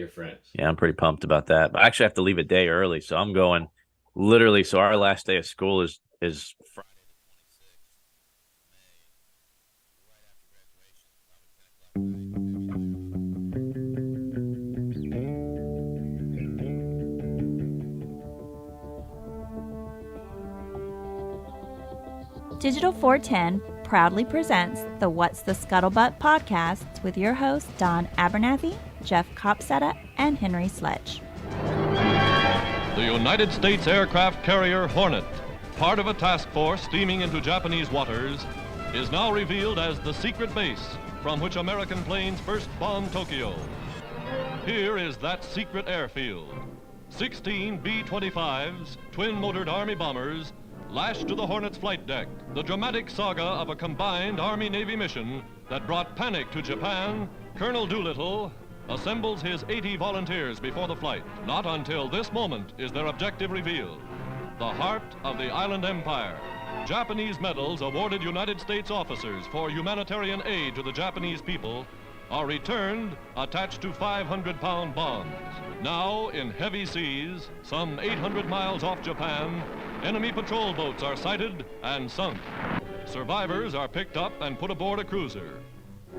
your friends. Yeah, I'm pretty pumped about that. But I actually have to leave a day early, so I'm going literally. So our last day of school is Friday Digital 410 proudly presents the What's the Scuttlebutt podcast with your hosts Don Abernathy, Jeff Copsetta, and Henry Sledge. The United States aircraft carrier Hornet, part of a task force steaming into Japanese waters, is now revealed as the secret base from which American planes first bombed Tokyo. Here is that secret airfield. 16 B-25s, twin-motored Army bombers, lashed to the Hornet's flight deck, the dramatic saga of a combined Army-Navy mission that brought panic to Japan. Colonel DooLittle assembles his 80 volunteers before the flight. Not until this moment is their objective revealed. The heart of the island empire. Japanese medals awarded United States officers for humanitarian aid to the Japanese people are returned attached to 500-pound bombs. Now, in heavy seas, some 800 miles off Japan, enemy patrol boats are sighted and sunk. Survivors are picked up and put aboard a cruiser.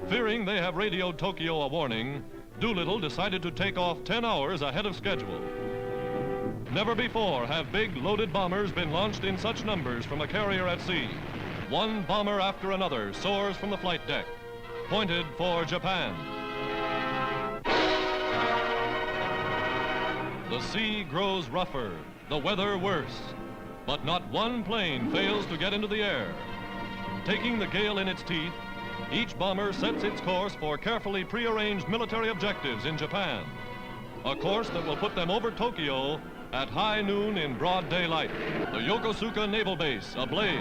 Fearing they have radioed Tokyo a warning, DooLittle decided to take off 10 hours ahead of schedule. Never before have big loaded bombers been launched in such numbers from a carrier at sea. One bomber after another soars from the flight deck, pointed for Japan. The sea grows rougher, the weather worse, but not one plane fails to get into the air. Taking the gale in its teeth, each bomber sets its course for carefully prearranged military objectives in Japan. A course that will put them over Tokyo at high noon in broad daylight. The Yokosuka Naval Base ablaze.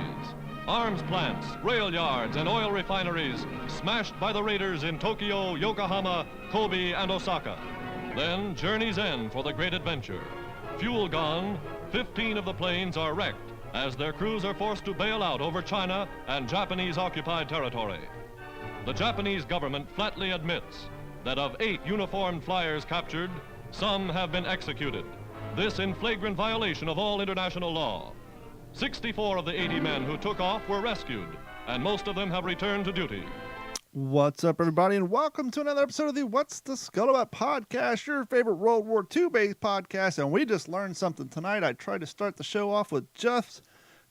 Arms plants, rail yards, and oil refineries smashed by the raiders in Tokyo, Yokohama, Kobe, and Osaka. Then journey's end for the great adventure. Fuel gone, 15 of the planes are wrecked as their crews are forced to bail out over China and Japanese-occupied territory. The Japanese government flatly admits that of 8 uniformed flyers captured, some have been executed. This in flagrant violation of all international law. 64 of the 80 men who took off were rescued, and most of them have returned to duty. What's up, everybody, and welcome to another episode of the What's the Scuttlebutt podcast, your favorite World War II-based podcast, and we just learned something tonight. I tried to start the show off with Jeff's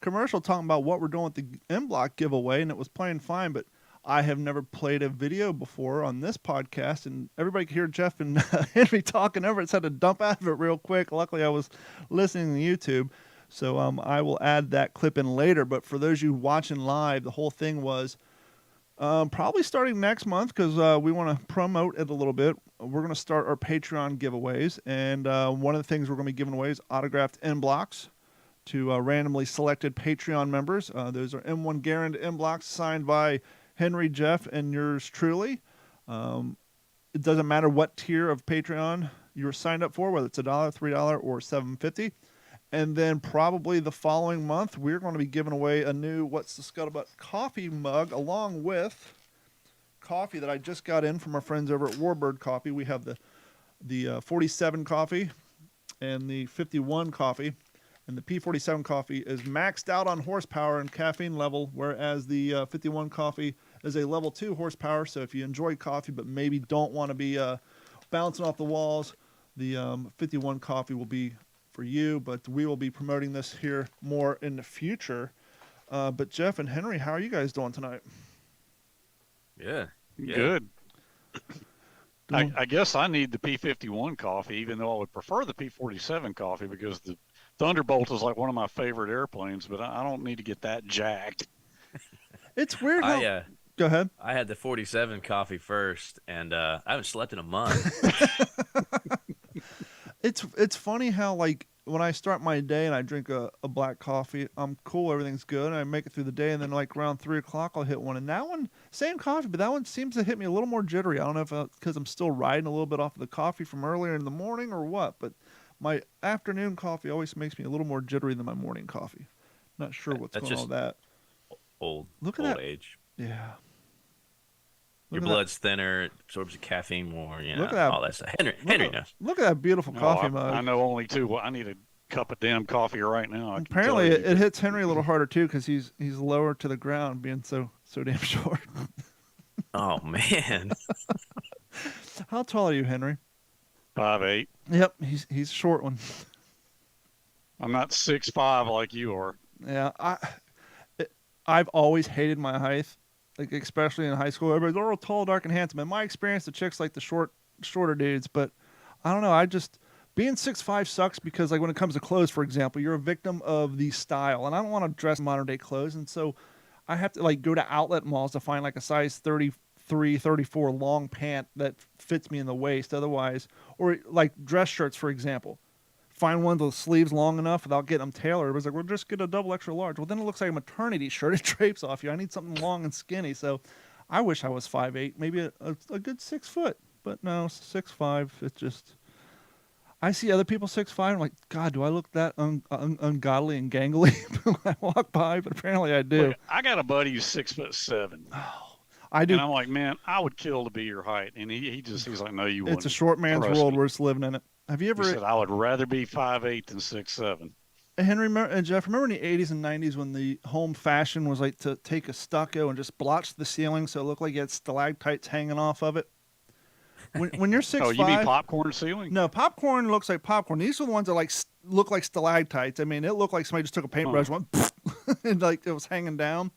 commercial talking about what we're doing with the M-Block giveaway, and it was playing fine, but I have never played a video before on this podcast, and everybody could hear Jeff and Henry talking over it, so I had to dump out of it real quick. Luckily, I was listening to YouTube. So I will add that clip in later. But for those of you watching live, the whole thing was probably starting next month because we want to promote it a little bit. We're going to start our Patreon giveaways. And one of the things we're going to be giving away is autographed M blocks to randomly selected Patreon members. Those are M1 Garand M blocks signed by Henry, Jeff, and yours truly. It doesn't matter what tier of Patreon you're signed up for, whether it's $1, $3, or $7.50. And then probably the following month, we're going to be giving away a new What's the Scuttlebutt coffee mug, along with coffee that I just got in from our friends over at Warbird Coffee. We have the 47 coffee and the 51 coffee. And the P47 coffee is maxed out on horsepower and caffeine level, whereas the 51 coffee is a level 2 horsepower. So if you enjoy coffee but maybe don't want to be bouncing off the walls, the 51 coffee will be for you, but we will be promoting this here more in the future. But Jeff and Henry, how are you guys doing tonight? Yeah. Good. I guess I need the P51 coffee, even though I would prefer the P47 coffee because the Thunderbolt is like one of my favorite airplanes, but I don't need to get that jacked. It's weird how... Go ahead. I had the 47 coffee first, and I haven't slept in a month. It's funny how, like, when I start my day and I drink a black coffee, I'm cool, everything's good, and I make it through the day, and then, like, around 3 o'clock, I'll hit one. And that one, same coffee, but that one seems to hit me a little more jittery. I don't know if it's because I'm still riding a little bit off of the coffee from earlier in the morning or what, but my afternoon coffee always makes me a little more jittery than my morning coffee. Not sure what's going on with that. Old Look at old that. age. Yeah. Your blood's thinner, it absorbs the caffeine more, Look at that. all that stuff. Henry knows. Look at that beautiful coffee mug. I know only two. Well, I need a cup of damn coffee right now. Apparently, it hits Henry a little harder too because he's lower to the ground, being so damn short. Oh man. How tall are you, Henry? 5'8". Yep, he's a short one. I'm not 6'5" like you are. Yeah, I've always hated my height, like especially in high school. Everybody's all tall, dark, and handsome. In my experience, the chicks like the shorter dudes. But I don't know. Being 6'5" sucks because like when it comes to clothes, for example, you're a victim of the style, and I don't want to dress modern day clothes, and so I have to like go to outlet malls to find like a size 33, 34 long pant that fits me in the waist. Otherwise, or like dress shirts, for example. Find one of the sleeves long enough without getting them tailored. It was like, we'll just get a double extra large. Well, then it looks like a maternity shirt. It drapes off you. I need something long and skinny. So I wish I was 5'8", maybe a good 6 foot. But no, 6'5". It's just, I see other people 6'5". I'm like, God, do I look that ungodly and gangly when I walk by? But apparently I do. Look, I got a buddy who's 6'7". Oh, I do. And I'm like, man, I would kill to be your height. And he's like, no, you wouldn't. It's a short man's world. We're just living in it. Have you ever? He said, I would rather be 5'8" than 6'7". Henry and Jeff, remember in the 80s and 90s when the home fashion was like to take a stucco and just blotch the ceiling so it looked like you had stalactites hanging off of it? When you're 6'5", oh, you mean popcorn ceiling? No, popcorn looks like popcorn. These are the ones that like look like stalactites. I mean, it looked like somebody just took a paintbrush, went, and like it was hanging down.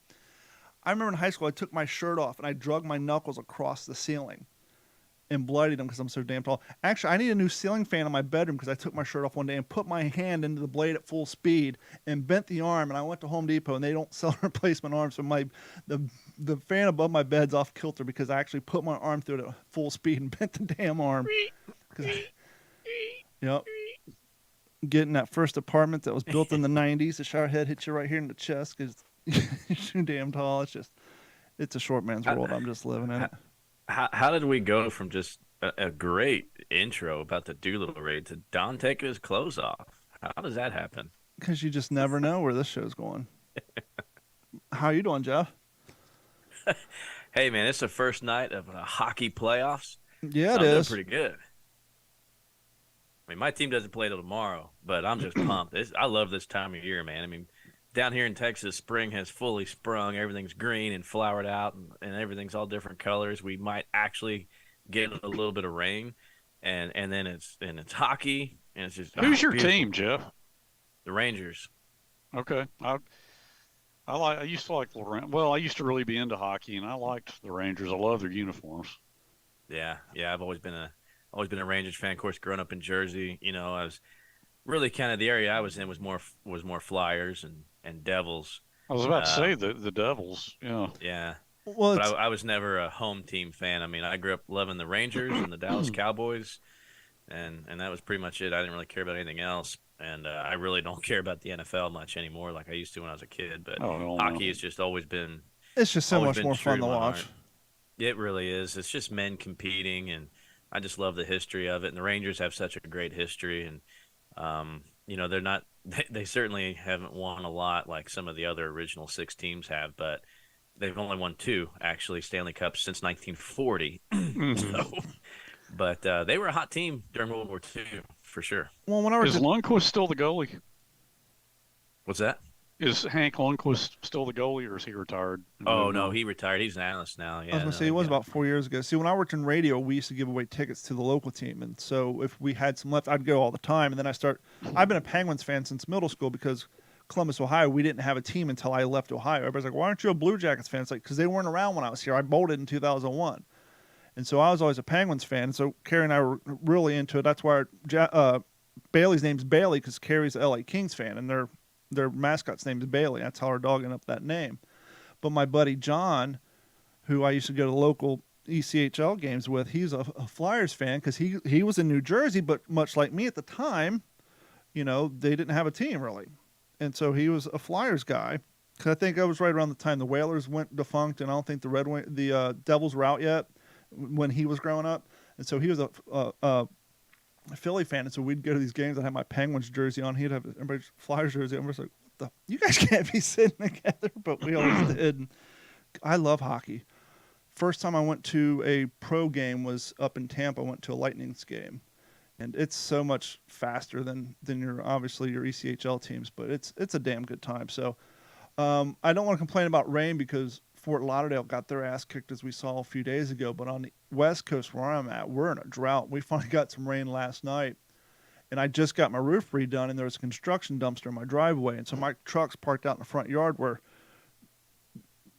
I remember in high school, I took my shirt off and I drug my knuckles across the ceiling and bloodied them because I'm so damn tall. Actually, I need a new ceiling fan in my bedroom because I took my shirt off one day and put my hand into the blade at full speed and bent the arm. And I went to Home Depot and they don't sell replacement arms, so the fan above my bed's off kilter because I actually put my arm through it at full speed and bent the damn arm. Yep. Getting that first apartment that was built in the 90s, the shower head hits you right here in the chest because you're too damn tall. It's a short man's world. I'm just living in it. How did we go from just a great intro about the DooLittle Raid to Don taking his clothes off? How does that happen? Because you just never know where this show's going. How you doing, Jeff? Hey, man, it's the first night of hockey playoffs. Yeah, it is. I'm doing pretty good. I mean, my team doesn't play till tomorrow, but I'm just pumped. I love this time of year, man. I mean, down here in Texas, spring has fully sprung. Everything's green and flowered out, and everything's all different colors. We might actually get a little bit of rain, and then it's hockey, and it's just who's your beautiful. team, Jeff? The Rangers. Okay, I used to like I used to really be into hockey, and I liked the Rangers. I love their uniforms. Yeah, I've always been a Rangers fan. Of course, growing up in Jersey, I was really kind of the area I was in was more Flyers and Devils. I was about to say the Devils. Yeah. Yeah. Well, but I was never a home team fan. I mean, I grew up loving the Rangers and the Dallas Cowboys, and that was pretty much it. I didn't really care about anything else, and I really don't care about the NFL much anymore, like I used to when I was a kid. But hockey has just always been. It's just so much more fun to watch. Heart. It really is. It's just men competing, and I just love the history of it. And the Rangers have such a great history, and they're not. They certainly haven't won a lot like some of the other original 6 teams have, but they've only won 2 actually Stanley Cups since 1940. But they were a hot team during World War II for sure. Well, is Lundqvist still the goalie? What's that? Is Hank Lundqvist still the goalie, or is he retired? Oh, no, he retired. He's an analyst now. Yeah, I was going to say, it was about 4 years ago. See, when I worked in radio, we used to give away tickets to the local team. And so if we had some left, I'd go all the time. And then I've been a Penguins fan since middle school because Columbus, Ohio, we didn't have a team until I left Ohio. Everybody's like, why aren't you a Blue Jackets fan? It's like, because they weren't around when I was here. I bolted in 2001. And so I was always a Penguins fan. And so Carrie and I were really into it. That's why Bailey's name's Bailey, because Carrie's a LA Kings fan. And their mascot's name is Bailey. That's how our dog ended up that name. But my buddy John, who I used to go to local ECHL games with, he's a Flyers fan because he was in New Jersey, but much like me at the time, they didn't have a team really. And so he was a Flyers guy. Because I think I was right around the time the Whalers went defunct, and I don't think the Devils were out yet when he was growing up. And so he was a Philly fan, and so we'd go to these games. I'd have my Penguins jersey on. He'd have everybody's Flyers jersey. I'm just like, you guys can't be sitting together, but we always did. And I love hockey. first time I went to a pro game was up in Tampa. I went to a Lightning's game, and it's so much faster than your obviously your ECHL teams, but it's a damn good time. So I don't want to complain about rain because Fort Lauderdale got their ass kicked as we saw a few days ago. But on the West Coast where I'm at, we're in a drought. We finally got some rain last night, and I just got my roof redone, and there was a construction dumpster in my driveway, and so my truck's parked out in the front yard where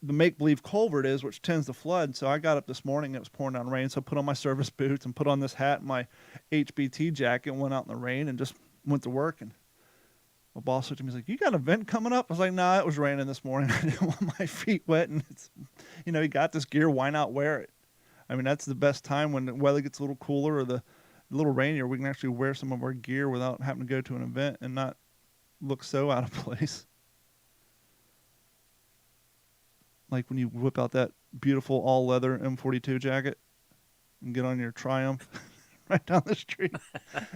the make-believe culvert is, which tends to flood. So I got up this morning, it was pouring down rain, so I put on my service boots and put on this hat and my HBT jacket and went out in the rain and just went to work. And my boss looked at me, he's like, "You got an event coming up?" I was like, "Nah, it was raining this morning. I didn't want my feet wet." And it's, you got this gear, why not wear it? I mean, that's the best time when the weather gets a little cooler or a little rainier, we can actually wear some of our gear without having to go to an event and not look so out of place. Like when you whip out that beautiful all-leather M42 jacket and get on your Triumph right down the street.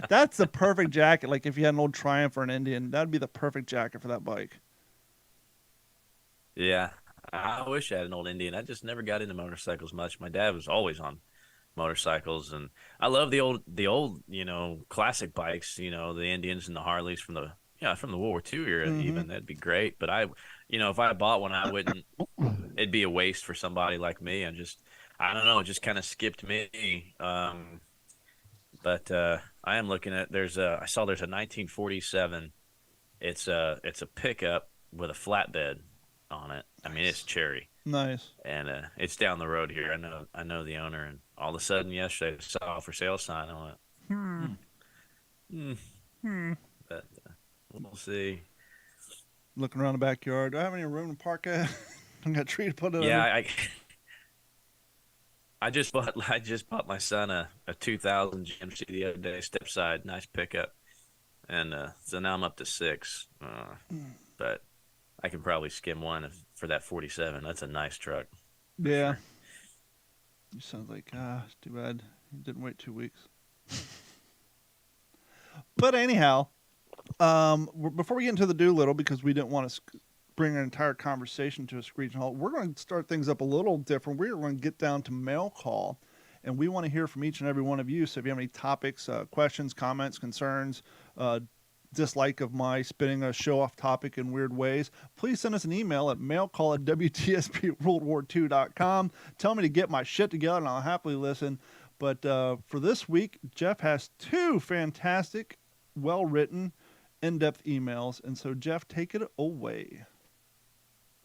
That's the perfect jacket. Like if you had an old Triumph or an Indian, that'd be the perfect jacket for that bike. Yeah, I wish I had an old Indian. I just never got into motorcycles much. My dad was always on motorcycles, and I love the old classic bikes. The Indians and the Harleys from the World War II era. Mm-hmm. Even that'd be great. But if I bought one, I wouldn't. It'd be a waste for somebody like me. I don't know. It just kind of skipped me. But I am looking at. I saw there's a 1947. It's a pickup with a flatbed on it. I mean, it's cherry. Nice. And it's down the road here. I know the owner, and all of a sudden yesterday I saw a for sale sign. I went, But we'll see. Looking around the backyard. Do I have any room to park at? I got a tree to put it Yeah, under. I just bought my son a 2000 GMC the other day, step side, nice pickup, and so now I'm up to 6. But I can probably skim one for that 47. That's a nice truck. Yeah. You sound like it's too bad you didn't wait 2 weeks. But anyhow, before we get into the DooLittle, because we didn't want to bring an entire conversation to a screeching halt, we're going to start things up a little different. We're going to get down to mail call, and we want to hear from each and every one of you. So if you have any topics, questions, comments, concerns, dislike of my spinning a show off topic in weird ways, please send us an email at mailcall@wtspworldwar2.com. Tell me to get my shit together, and I'll happily listen. But for this week, Jeff has 2 fantastic, well-written, in-depth emails. And so, Jeff, take it away.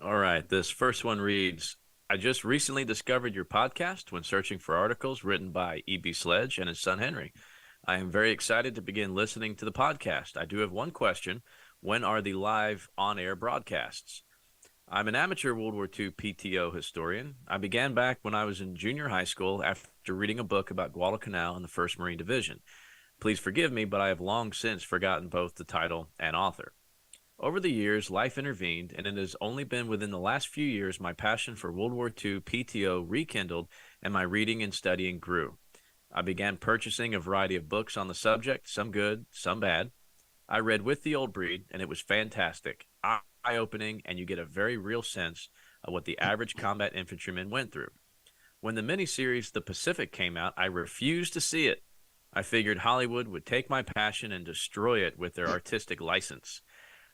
All right. This first one reads, I just recently discovered your podcast when searching for articles written by E.B. Sledge and his son Henry. I am very excited to begin listening to the podcast. I do have one question. When are the live on-air broadcasts? I'm an amateur World War II PTO historian. I began back when I was in junior high school after reading a book about Guadalcanal and the 1st Marine Division. Please forgive me, but I have long since forgotten both the title and author. Over the years, life intervened, and it has only been within the last few years my passion for World War II PTO rekindled and my reading and studying grew. I began purchasing a variety of books on the subject, some good, some bad. I read With the Old Breed, and it was fantastic, eye-opening, and you get a very real sense of what the average combat infantryman went through. When the miniseries The Pacific came out, I refused to see it. I figured Hollywood would take my passion and destroy it with their artistic license.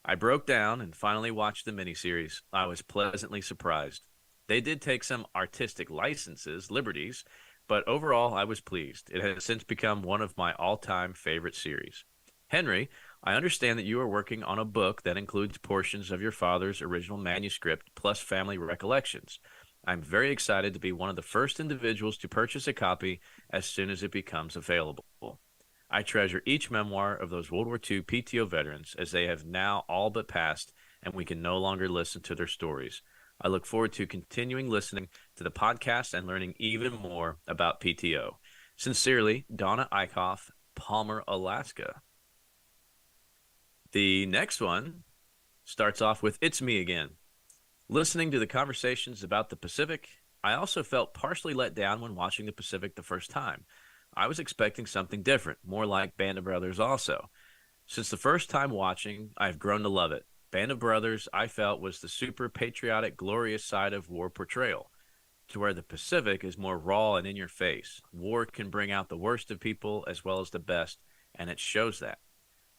I broke down and finally watched the miniseries. I was pleasantly surprised. They did take some artistic liberties, but overall I was pleased. It has since become one of my all-time favorite series. Henry, I understand that you are working on a book that includes portions of your father's original manuscript plus family recollections. I'm very excited to be one of the first individuals to purchase a copy as soon as it becomes available. I treasure each memoir of those World War II PTO veterans as they have now all but passed and we can no longer listen to their stories. I look forward to continuing listening to the podcast and learning even more about PTO. Sincerely, Donna Eichhoff, Palmer, Alaska. The next one starts off with, It's me again. Listening to the conversations about the Pacific, I also felt partially let down when watching the Pacific the first time. I was expecting something different, more like Band of Brothers also. Since the first time watching, I've grown to love it. Band of Brothers, I felt, was the super patriotic, glorious side of war portrayal. to where the Pacific is more raw and in your face. War can bring out the worst of people as well as the best, and it shows that.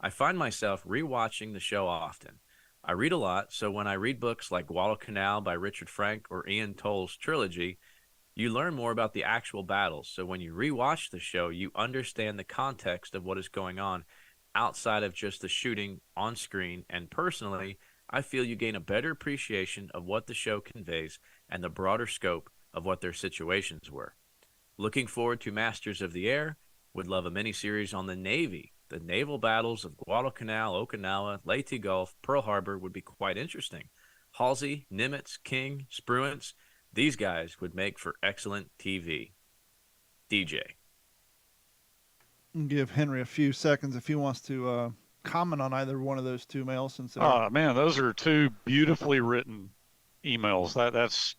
I find myself rewatching the show often. I read a lot, so when I read books like Guadalcanal by Richard Frank or Ian Toll's trilogy, you learn more about the actual battles. So when you rewatch the show, you understand the context of what is going on outside of just the shooting on screen. And personally, I feel you gain a better appreciation of what the show conveys and the broader scope of what their situations were. Looking forward to Masters of the Air. Would love a miniseries on the Navy. The naval battles of Guadalcanal, Okinawa, Leyte Gulf, Pearl Harbor would be quite interesting. Halsey, Nimitz, King, Spruance, these guys would make for excellent TV. DJ. Give Henry a few seconds if he wants to comment on either one of those two mails. Since man, those are two beautifully written emails. That's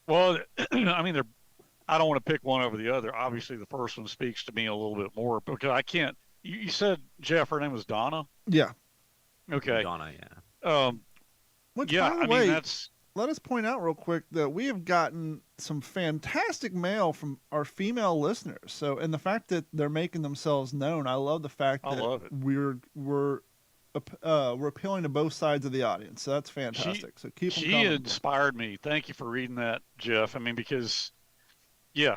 well, I mean, I don't want to pick one over the other. Obviously, the first one speaks to me a little bit more because I can't. You said, Jeff, her name was Donna? Yeah. Okay. Donna, yeah. Which, yeah, by the way, that's... let us point out real quick that we have gotten some fantastic mail from our female listeners. So, and the fact that they're making themselves known, I love the fact that we're appealing to both sides of the audience. So that's fantastic. So keep them coming. She inspired me. Thank you for reading that, Jeff. I mean, because, yeah,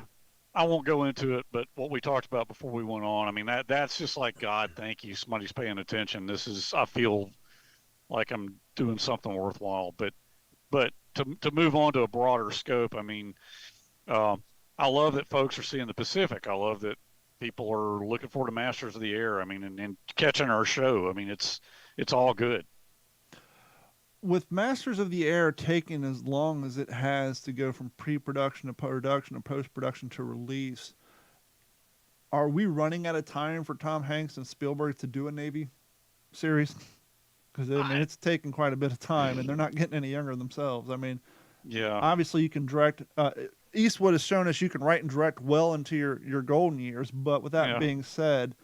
I won't go into it, but what we talked about before we went on, I mean, that's just like, God, thank you. Somebody's paying attention. I feel like I'm doing something worthwhile. But to move on to a broader scope, I mean, I love that folks are seeing the Pacific. I love that people are looking forward to Masters of the Air. I mean, and catching our show. I mean, it's all good. With Masters of the Air taking as long as it has to go from pre-production to production to post-production to release, are we running out of time for Tom Hanks and Spielberg to do a Navy series? Because I mean, it's taken quite a bit of time, and they're not getting any younger themselves. I mean, yeah. Obviously, you can direct. Eastwood has shown us you can write and direct well into your golden years. But with that being said,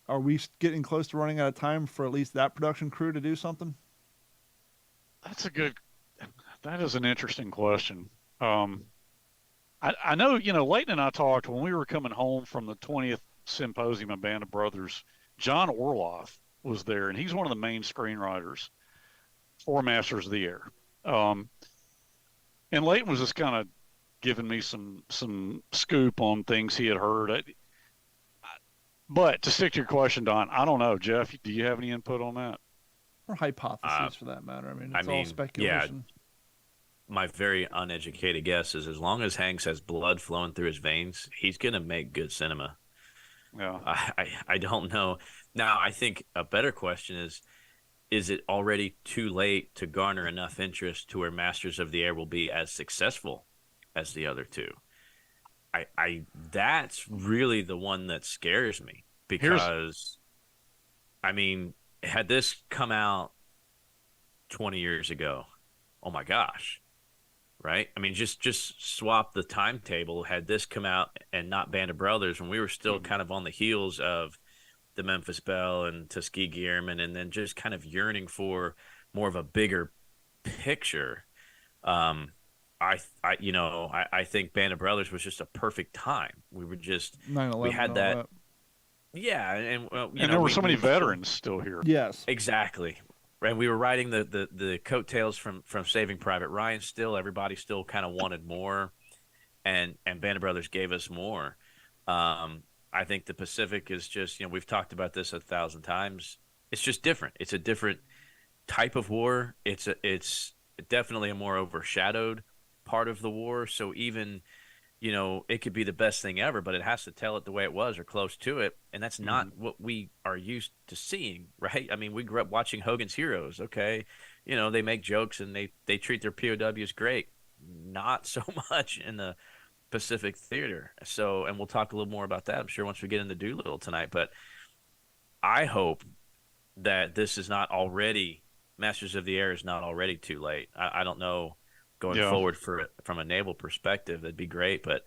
are we getting close to running out of time for at least that production crew to do something? That is an interesting question. I know, Leighton and I talked when we were coming home from the 20th Symposium of Band of Brothers. John Orloff was there, and he's one of the main screenwriters for Masters of the Air. And Leighton was just kind of giving me some scoop on things he had heard. But to stick to your question, Don, I don't know. Jeff, do you have any input on that? Or hypotheses, for that matter. I mean, it's all speculation. Yeah, my very uneducated guess is as long as Hanks has blood flowing through his veins, he's going to make good cinema. Yeah. I don't know. Now, I think a better question is it already too late to garner enough interest to where Masters of the Air will be as successful as the other two? That's really the one that scares me because, I mean, had this come out 20 years ago, oh my gosh, right? I mean, just swap the timetable. Had this come out and not Band of Brothers when we were still kind of on the heels of the Memphis Belle and Tuskegee Airmen, and then just kind of yearning for more of a bigger picture. I think Band of Brothers was just a perfect time. We were just 9/11 we had that. That. Yeah, and there were so many veterans still here. Yes, exactly. And we were riding the coattails from Saving Private Ryan. Still, everybody still kind of wanted more, and Band of Brothers gave us more. I think the Pacific is just, we've talked about this 1,000 times. It's just different. It's a different type of war. It's definitely a more overshadowed part of the war. So even, it could be the best thing ever, but it has to tell it the way it was or close to it. And that's not what we are used to seeing, right? I mean, we grew up watching Hogan's Heroes. Okay. They make jokes and they treat their POWs great. Not so much in the Pacific theater. So, and we'll talk a little more about that, I'm sure, once we get into DooLittle tonight. But I hope that this is not already, Masters of the Air is not already too late. I don't know going forward from a naval perspective, that'd be great. But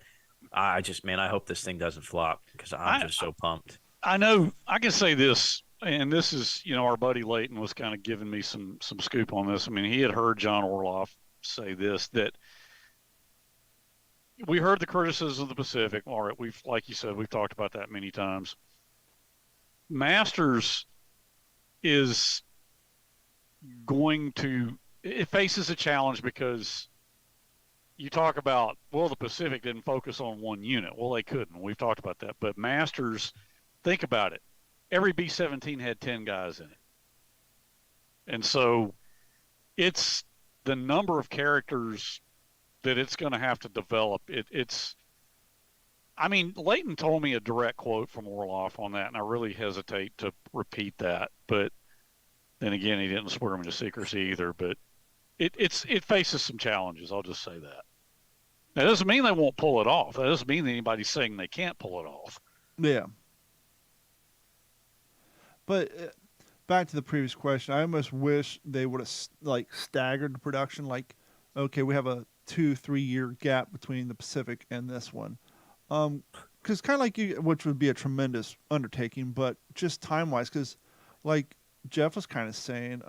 I hope this thing doesn't flop because I'm just so pumped. I know I can say this, and this is, our buddy Leighton was kind of giving me some scoop on this. I mean, he had heard John Orloff say this, that we heard the criticism of the Pacific. All right, like you said, we've talked about that many times. Masters is it faces a challenge because you talk about, well, the Pacific didn't focus on one unit. Well, they couldn't. We've talked about that. But Masters, think about it. Every B-17 had 10 guys in it. And so it's the number of characters that it's going to have to develop. I mean, Leighton told me a direct quote from Orloff on that, and I really hesitate to repeat that. But then again, he didn't swear him into secrecy either. But it faces some challenges. I'll just say that. That doesn't mean they won't pull it off. That doesn't mean anybody's saying they can't pull it off. Yeah. But back to the previous question, I almost wish they would have like staggered the production. Like, okay, we have a 2-3 year gap between the Pacific and this one. Because kind of like which would be a tremendous undertaking, but just time wise, because like Jeff was kind of saying,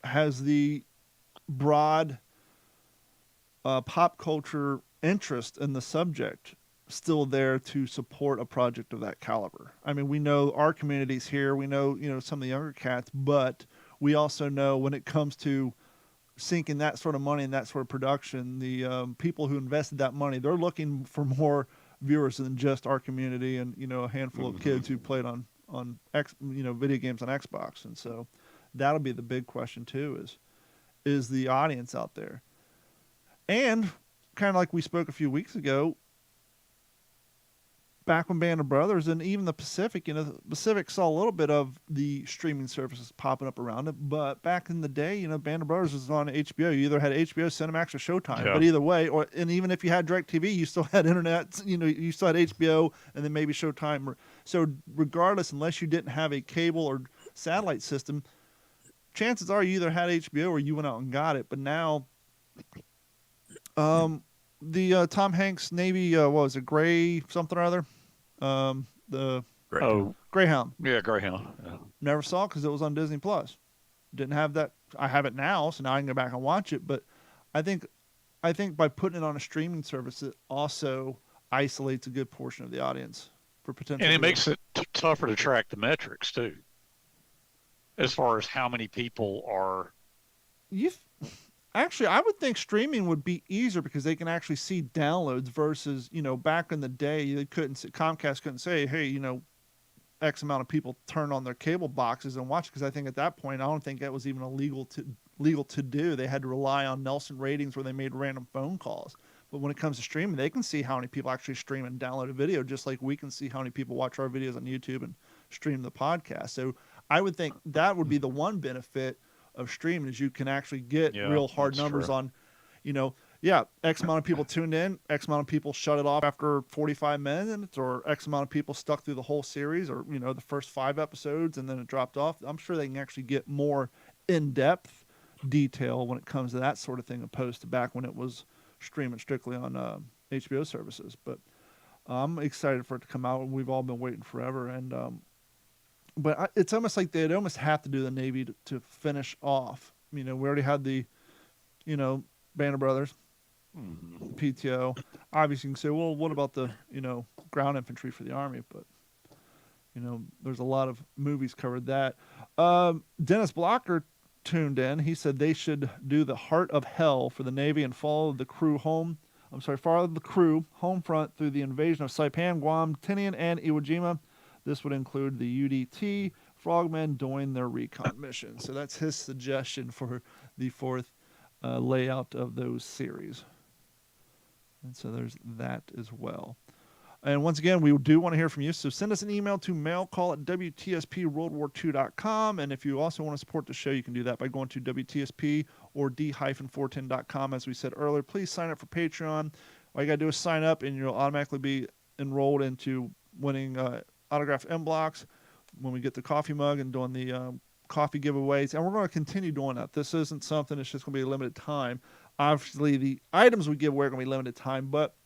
has the broad pop culture interest in the subject still there to support a project of that caliber? I mean, we know our community's here, we know, some of the younger cats, but we also know when it comes to sinking that sort of money and that sort of production, the people who invested that money, they're looking for more viewers than just our community and, a handful of kids who played on video games on Xbox. And so that'll be the big question too, is the audience out there? And kind of like we spoke a few weeks ago, back when Band of Brothers and even the Pacific, the Pacific saw a little bit of the streaming services popping up around it. But back in the day, Band of Brothers was on HBO. You either had HBO, Cinemax, or Showtime. Yeah. But either way, and even if you had DirecTV, you still had internet. You still had HBO and then maybe Showtime. So regardless, unless you didn't have a cable or satellite system, chances are you either had HBO or you went out and got it. But now, the Tom Hanks Navy, what was it, Gray something or other? The Greyhound. Yeah, Greyhound. Yeah. Never saw it because it was on Disney Plus. Didn't have that. I have it now, so now I can go back and watch it. But I think by putting it on a streaming service, it also isolates a good portion of the audience for potential. And it makes it tougher to track the metrics too, as far as how many people are. Actually, I would think streaming would be easier because they can actually see downloads versus, back in the day, Comcast couldn't say, hey, X amount of people turn on their cable boxes and watch, because I think at that point, I don't think that was even legal to do. They had to rely on Nielsen ratings where they made random phone calls. But when it comes to streaming, they can see how many people actually stream and download a video, just like we can see how many people watch our videos on YouTube and stream the podcast. So I would think that would be the one benefit of streaming, is you can actually get real hard numbers on, X amount of people tuned in, X amount of people shut it off after 45 minutes, or X amount of people stuck through the whole series, or, the first 5 episodes and then it dropped off. I'm sure they can actually get more in-depth detail when it comes to that sort of thing, opposed to back when it was streaming strictly on HBO services. But I'm excited for it to come out. We've all been waiting forever. And, but it's almost like they'd almost have to do the Navy to finish off. We already had the, Band of Brothers, PTO. Obviously, you can say, well, what about the, ground infantry for the Army? But, there's a lot of movies covered that. Dennis Blocker tuned in. He said they should do the Heart of Hell for the Navy and follow the crew home front through the invasion of Saipan, Guam, Tinian, and Iwo Jima. This would include the UDT frogmen doing their recon mission. So that's his suggestion for the 4th layout of those series. And so there's that as well. And once again, we do want to hear from you. So send us an email to mailcall@WTSPWorldWar2.com. And if you also want to support the show, you can do that by going to WTSP or D-410.com. As we said earlier, please sign up for Patreon. All you got to do is sign up, and you'll automatically be enrolled into winning autographed M blocks when we get the coffee mug and doing the coffee giveaways. And we're going to continue doing that. This isn't something that's just going to be a limited time. Obviously, the items we give away are going to be limited time, but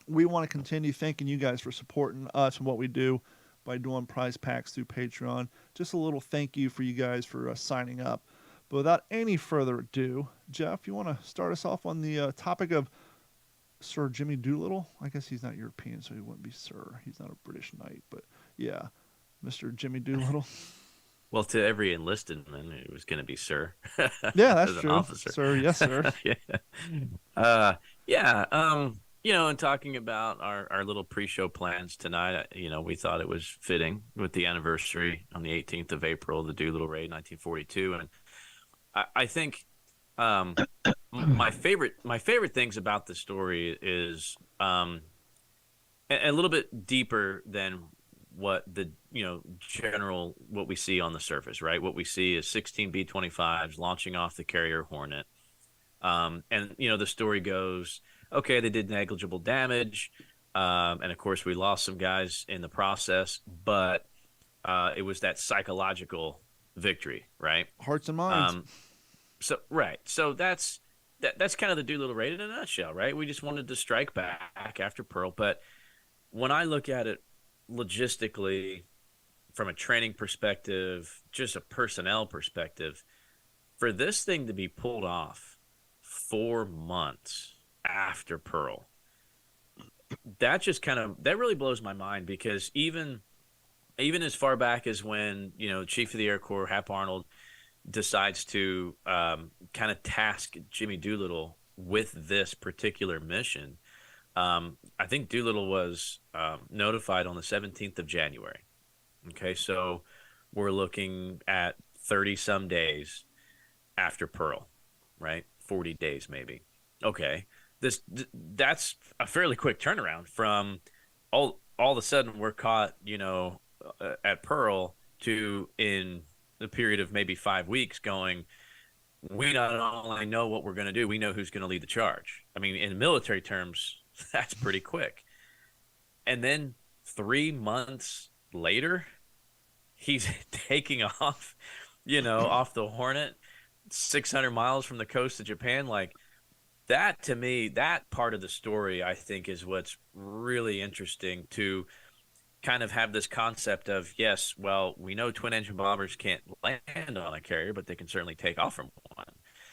we want to continue thanking you guys for supporting us and what we do by doing prize packs through Patreon. Just a little thank you for you guys for signing up. But without any further ado, Jeff, you want to start us off on the topic of Sir Jimmy Doolittle. I guess he's not European, so he wouldn't be Sir. He's not a British knight, but yeah, Mr. Jimmy Doolittle. Well, to every enlisted man, it was going to be sir. Yeah, that's As an true. officer. Sir, yes, sir. Yeah. Yeah. And talking about our little pre-show plans tonight, we thought it was fitting with the anniversary on the 18th of April, the DooLittle Raid, 1942. And I think my favorite things about the story is a little bit deeper than what the general what we see on the surface, right? What we see is 16 B-25s launching off the carrier Hornet, and the story goes, okay, they did negligible damage, and of course we lost some guys in the process, but it was that psychological victory, right? Hearts and minds. So that's kind of the DooLittle Raid in a nutshell, right? We just wanted to strike back after Pearl, but when I look at it logistically, from a training perspective, just a personnel perspective, for this thing to be pulled off 4 months after Pearl, that really blows my mind, because even as far back as when Chief of the Air Corps Hap Arnold decides to kind of task Jimmy Doolittle with this particular mission, I think Doolittle was notified on the 17th of January. Okay, so we're looking at 30-some days after Pearl, right? 40 days maybe. Okay, that's a fairly quick turnaround from all of a sudden we're caught, at Pearl, to in the period of maybe 5 weeks going, we not only know what we're going to do, we know who's going to lead the charge. I mean, in military terms, that's pretty quick. And then 3 months later, he's taking off, off the Hornet, 600 miles from the coast of Japan. Like, that, to me, that part of the story, I think, is what's really interesting, to kind of have this concept of, yes, well, we know twin-engine bombers can't land on a carrier, but they can certainly take off from one.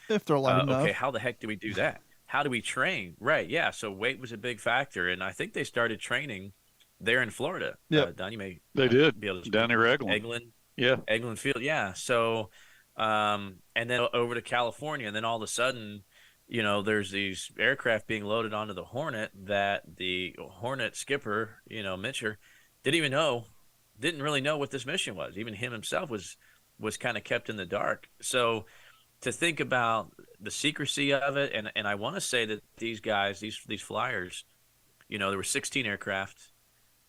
If they're light enough. Okay, how the heck do we do that? How do we train? Right, yeah, so weight was a big factor, and I think they started training there in Florida. Yeah, Don, you may they did be able to down near Eglin. Eglin Field, yeah. So, and then over to California, and then all of a sudden, there's these aircraft being loaded onto the Hornet that the Hornet skipper, Mitcher, didn't really know what this mission was. Even him himself was kind of kept in the dark. So to think about the secrecy of it, and I want to say that these guys, these flyers, there were 16 aircraft,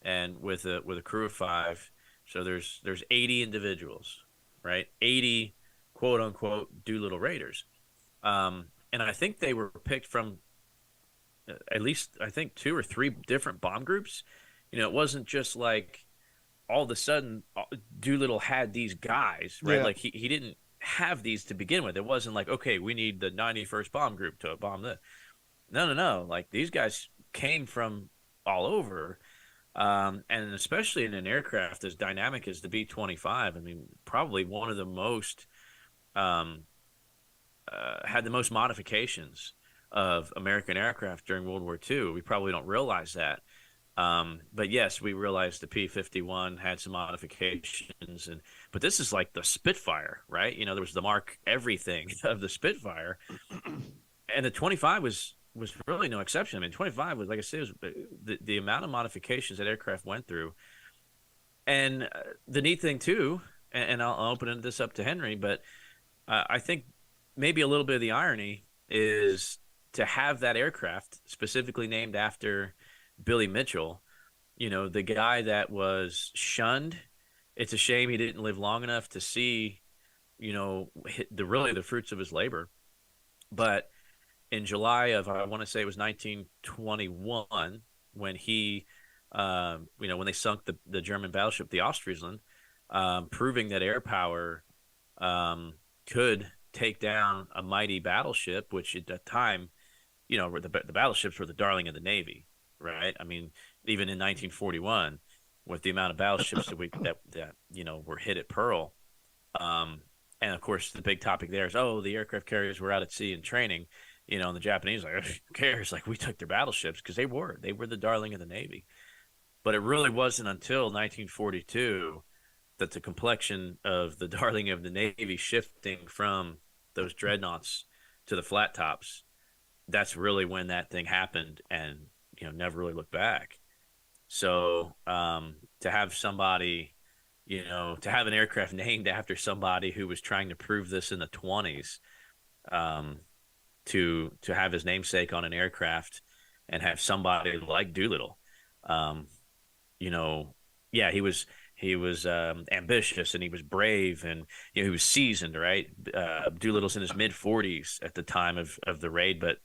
and with a crew of 5, so there's 80 individuals, right? 80 quote unquote DooLittle Raiders, and I think they were picked from at least, I think, 2 or 3 different bomb groups. It wasn't just like all of a sudden Doolittle had these guys, right? Yeah. Like he didn't have these to begin with. It wasn't like, okay, we need the 91st bomb group to bomb this. No. Like, these guys came from all over, and especially in an aircraft as dynamic as the B-25. I mean, probably one of the most had the most modifications of American aircraft during World War II. We probably don't realize that. But yes, we realized the P-51 had some modifications, but this is like the Spitfire, right? There was the Mark everything of the Spitfire, and the 25 was really no exception. I mean, 25 was, like I said, was the amount of modifications that aircraft went through. And the neat thing too, and I'll open this up to Henry, but I think maybe a little bit of the irony is to have that aircraft specifically named after Billy Mitchell, the guy that was shunned. It's a shame he didn't live long enough to see, the fruits of his labor. But in July of, I want to say it was 1921, when he, when they sunk the German battleship, the Ostfriesland, proving that air power could take down a mighty battleship, which at that time, the battleships were the darling of the Navy. Right. I mean, even in 1941, with the amount of battleships that were hit at Pearl, and of course the big topic there is, the aircraft carriers were out at sea in training. And the Japanese like, who cares? Like, we took their battleships because they were the darling of the Navy. But it really wasn't until 1942 that the complexion of the darling of the Navy shifting from those dreadnoughts to the flat tops, that's really when that thing happened, and never really looked back. So to have somebody, to have an aircraft named after somebody who was trying to prove this in the 20s, to have his namesake on an aircraft and have somebody like DooLittle, yeah, he was ambitious, and he was brave, and he was seasoned, right? DooLittle's in his mid-40s at the time of the raid, but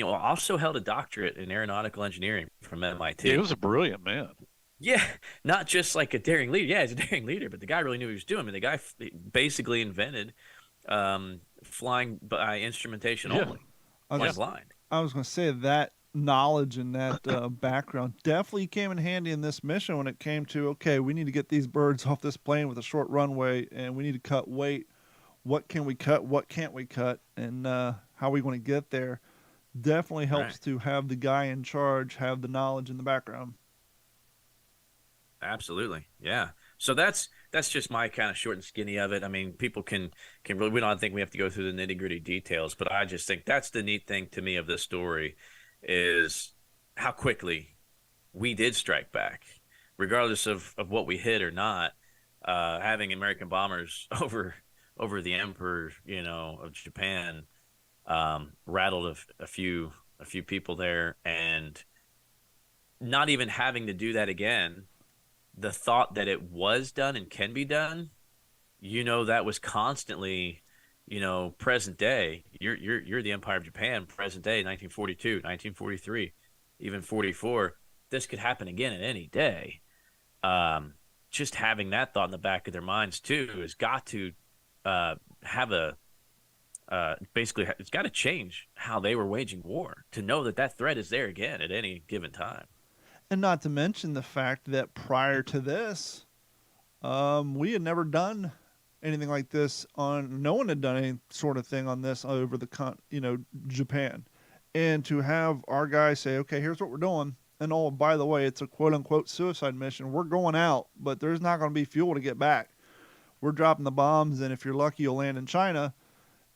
also held a doctorate in aeronautical engineering from MIT. Yeah, he was a brilliant man. Yeah, not just like a daring leader. Yeah, he's a daring leader, but the guy really knew what he was doing. I mean, the guy basically invented flying by instrumentation only, flying blind. I was going to say that knowledge and that background definitely came in handy in this mission when it came to, okay, we need to get these birds off this plane with a short runway, and we need to cut weight. What can we cut? What can't we cut? And how are we going to get there? Definitely helps to have the guy in charge have the knowledge in the background. Absolutely. Yeah. So that's just my kind of short and skinny of it. I mean, people can really, we don't think we have to go through the nitty-gritty details, but I just think that's the neat thing to me of this story is how quickly we did strike back, regardless of what we hit or not. Having American bombers over the emperor, of Japan, rattled a few people there, and not even having to do that again. The thought that it was done and can be done, that was constantly, present day. You're the Empire of Japan, present day, 1942, 1943, even 44. This could happen again at any day. Just having that thought in the back of their minds too has got to have basically it's got to change how they were waging war to know that threat is there again at any given time. And not to mention the fact that prior to this, we had never done anything like this no one had done any sort of thing on this over Japan. And to have our guys say, okay, here's what we're doing. And oh, by the way, it's a quote unquote suicide mission. We're going out, but there's not going to be fuel to get back. We're dropping the bombs, and if you're lucky, you'll land in China.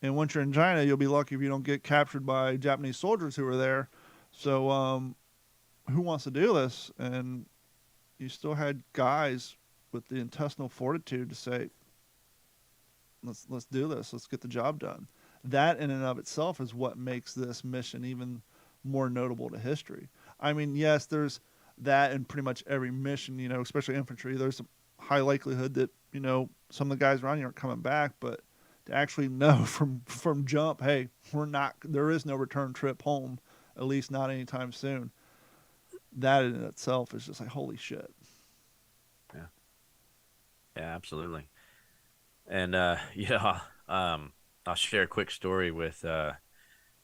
And once you're in China, you'll be lucky if you don't get captured by Japanese soldiers who are there. So, who wants to do this? And you still had guys with the intestinal fortitude to say, let's do this. Let's get the job done. That in and of itself is what makes this mission even more notable to history. I mean, yes, there's that in pretty much every mission, especially infantry. There's a high likelihood that, some of the guys around you aren't coming back, but to actually know from jump, hey, there is no return trip home, at least not anytime soon. That in itself is just like, holy shit. Yeah, absolutely. And I'll share a quick story with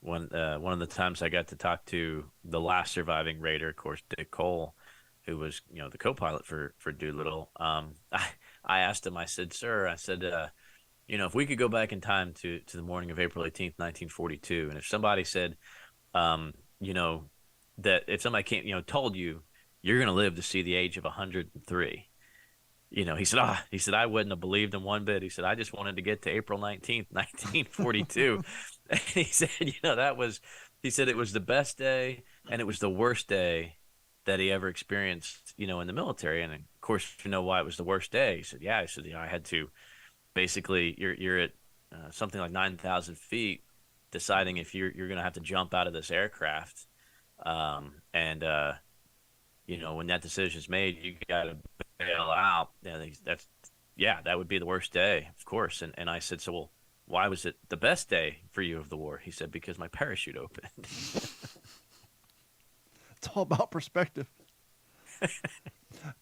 one of the times I got to talk to the last surviving raider, of course, Dick Cole, who was the co-pilot for DooLittle. I asked him, I said, sir, if we could go back in time to the morning of April 18th, 1942, and if somebody said, that if somebody came, told you you're going to live to see the age of 103, he said, I wouldn't have believed him one bit. He said, I just wanted to get to April 19th, 1942. And he said, he said it was the best day and it was the worst day that he ever experienced, in the military. And of course, why it was the worst day. He said, yeah, I had to basically, you're at something like 9,000 feet deciding if you're going to have to jump out of this aircraft. When that decision's made, you got to bail out. That would be the worst day, of course. And I said, so, well, why was it the best day for you of the war? He said, because my parachute opened. It's all about perspective.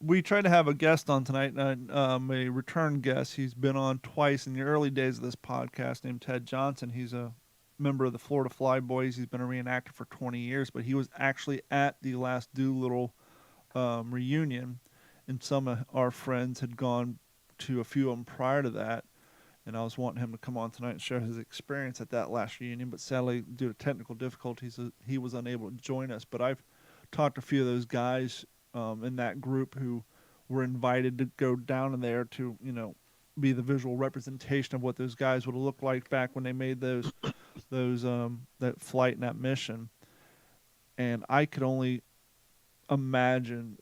We tried to have a guest on tonight, a return guest. He's been on twice in the early days of this podcast, named Ted Johnson. He's a member of the Florida Flyboys. He's been a reenactor for 20 years, but he was actually at the last DooLittle reunion, and some of our friends had gone to a few of them prior to that. and I was wanting him to come on tonight and share his experience at that last reunion, but sadly, due to technical difficulties, he was unable to join us. But I've talked to a few of those guys in that group who were invited to go down in there to, be the visual representation of what those guys would have looked like back when they made that flight and that mission. And I could only imagine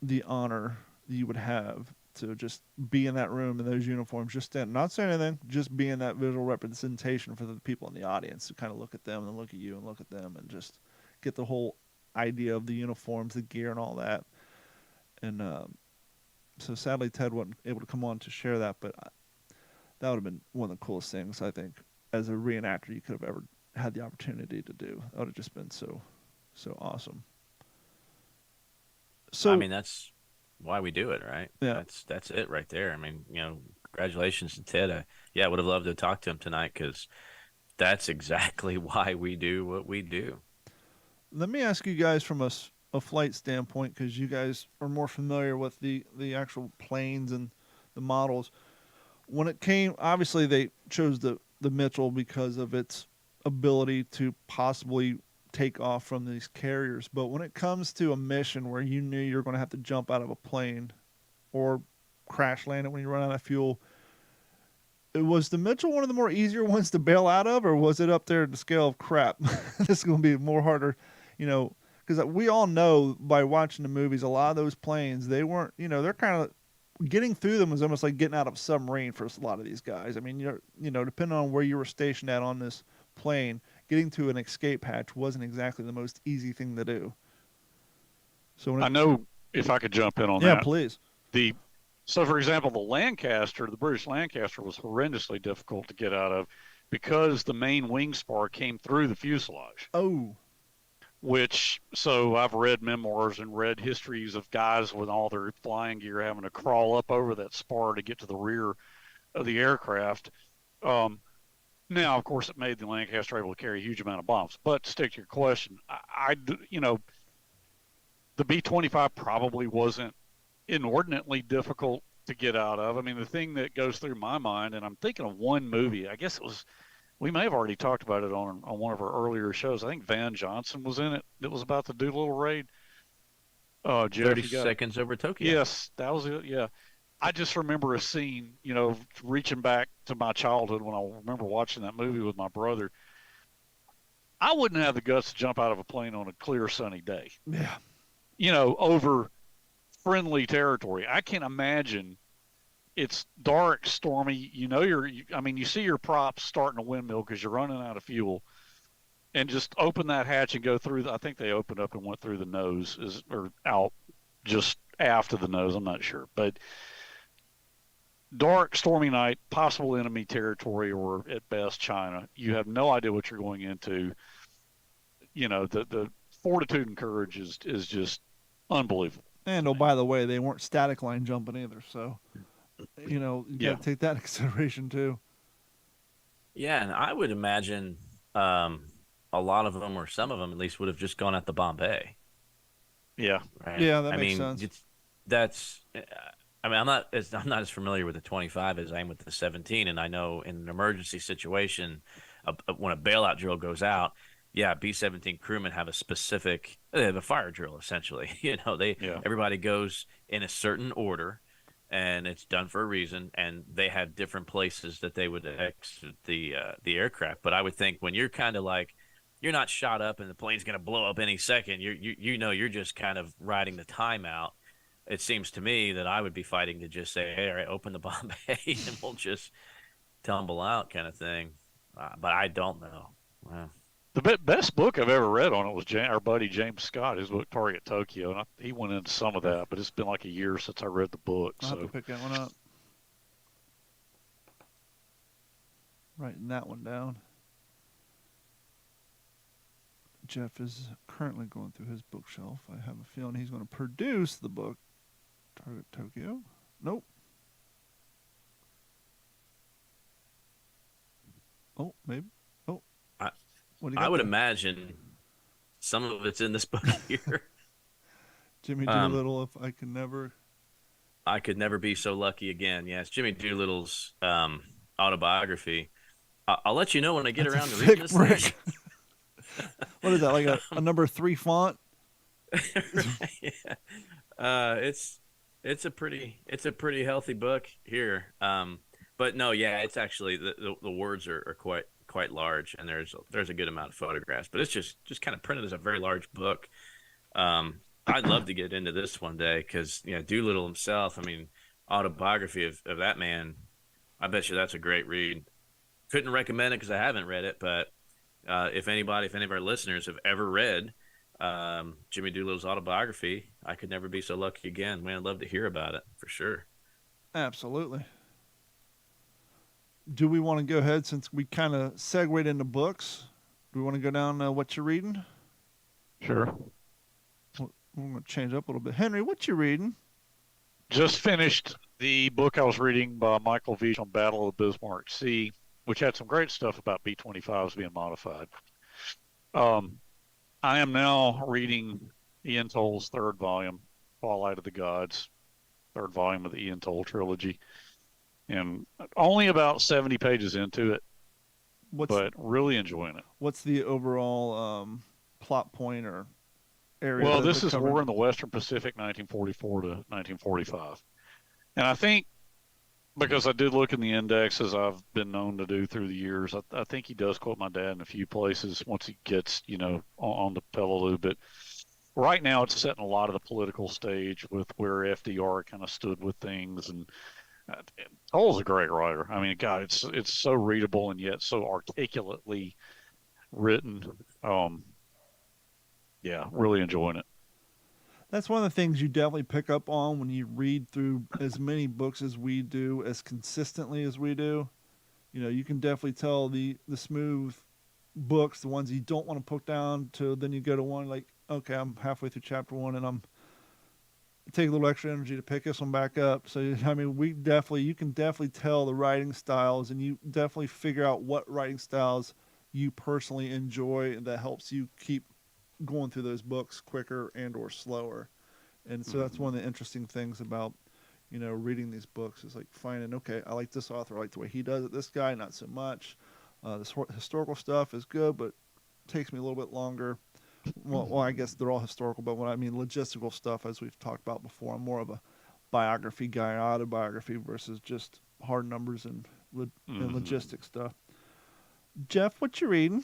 the honor you would have to just be in that room in those uniforms, just stand, not saying anything, just be in that visual representation for the people in the audience to kind of look at them and look at you and look at them and just get the whole idea of the uniforms, the gear, and all that. And so sadly, Ted wasn't able to come on to share that, but that would have been one of the coolest things, I think, as a reenactor you could have ever had the opportunity to do. That would have just been so awesome. So I mean, that's why we do it, right? Yeah. That's it right there. I mean, congratulations to Ted. I would have loved to talk to him tonight, because that's exactly why we do what we do. Let me ask you guys from a flight standpoint, because you guys are more familiar with the actual planes and the models. When it came, obviously they chose the Mitchell because of its ability to possibly take off from these carriers. But when it comes to a mission where you knew you were going to have to jump out of a plane or crash land it when you run out of fuel, was the Mitchell one of the more easier ones to bail out of, or was it up there at the scale of crap? This is going to be more harder, because we all know by watching the movies, a lot of those planes, they weren't, they're kind of getting through them was almost like getting out of a submarine for a lot of these guys. I mean, depending on where you were stationed at on this plane, getting to an escape hatch wasn't exactly the most easy thing to do. So I know, if I could jump in on that. Yeah, please. So, for example, the British Lancaster was horrendously difficult to get out of because the main wing spar came through the fuselage. Oh. So I've read memoirs and read histories of guys with all their flying gear having to crawl up over that spar to get to the rear of the aircraft. Now, of course, it made the Lancaster able to carry a huge amount of bombs. But to stick to your question, the B-25 probably wasn't inordinately difficult to get out of. I mean, the thing that goes through my mind, and I'm thinking of one movie, I guess we may have already talked about it on one of our earlier shows. I think Van Johnson was in it. It was about the DooLittle Raid. Jeff, 30 Seconds Over Tokyo. Yes, that was it, yeah. I just remember a scene, reaching back to my childhood when I remember watching that movie with my brother. I wouldn't have the guts to jump out of a plane on a clear, sunny day. Yeah. Over friendly territory. I can't imagine. It's dark, stormy. You see your props starting a windmill because you're running out of fuel, and just open that hatch and go through. I think they opened up and went through the nose, or out just after the nose. I'm not sure, but dark, stormy night, possible enemy territory, or at best China. You have no idea what you're going into. The fortitude and courage is just unbelievable. And by the way, they weren't static line jumping either, so you got to take that into consideration too. Yeah, and I would imagine a lot of them, or some of them at least, would have just gone at the Bombay. Yeah. Right? Yeah, that makes sense. I'm not as familiar with the 25 as I am with the 17, and I know in an emergency situation, when a bailout drill goes out, B-17 crewmen have they have a fire drill essentially. Everybody goes in a certain order, and it's done for a reason, and they have different places that they would exit the aircraft. But I would think when you're kind of like, you're not shot up and the plane's going to blow up any second, you're just kind of riding the timeout. It seems to me that I would be fighting to just say, hey, all right, open the Bombay and we'll just tumble out, kind of thing. But I don't know. Wow. The best book I've ever read on it was our buddy James Scott, his book Target Tokyo, and he went into some of that, but it's been like a year since I read the book. I'll have to pick that one up. Writing that one down. Jeff is currently going through his bookshelf. I have a feeling he's going to produce the book Target Tokyo. Nope. Oh, maybe. Oh. I would imagine some of it's in this book here. Jimmy Doolittle, if I could never be so lucky again. Yes, Jimmy Doolittle's autobiography. I'll let you know when I get That's a around to reading thick this brick. thing. What is that, like a number 3 font? Right, yeah. It's a pretty healthy book here. But no, yeah, it's actually the words are quite large, and there's a good amount of photographs, but it's just kind of printed as a very large book. I'd love to get into this one day because Doolittle himself. I mean, autobiography of that man. I bet you that's a great read. Couldn't recommend it because I haven't read it, but if any of our listeners have ever read Jimmy Doolittle's autobiography, I could never be so lucky again. Man, I'd love to hear about it for sure. Absolutely. Do we want to go ahead, since we kind of segued into books? Do we want to go down what you're reading? Sure. We're going to change up a little bit. Henry, what you reading? Just finished the book I was reading by Michael Veitch on Battle of the Bismarck Sea, which had some great stuff about B-25s being modified. I am now reading Ian Toll's third volume, Twilight of the Gods, third volume of the Ian Toll trilogy, and only about 70 pages into it, but really enjoying it. What's the overall plot point or area? Well, this is War in the Western Pacific, 1944 to 1945. And I think, because I did look in the index, as I've been known to do through the years, I think he does quote my dad in a few places once he gets, on the Peleliu. But right now it's setting a lot of the political stage with where FDR kind of stood with things. And Toll's a great writer. I mean, God, it's so readable and yet so articulately written. Yeah, really enjoying it. That's one of the things you definitely pick up on when you read through as many books as we do, as consistently as we do. You can definitely tell the smooth books, the ones you don't want to put down, to then you go to one like, okay, I'm halfway through chapter 1 and I'm taking a little extra energy to pick this one back up. So, I mean, you can definitely tell the writing styles, and you definitely figure out what writing styles you personally enjoy, and that helps you keep going through those books quicker and or slower. And so that's one of the interesting things about reading these books, is like finding, okay, I like this author, I like the way he does it, this guy not so much. This historical stuff is good, but takes me a little bit longer. Well, I guess they're all historical, but when I mean logistical stuff, as we've talked about before, I'm more of a biography guy, autobiography, versus just hard numbers and logistic stuff. Jeff, what you reading?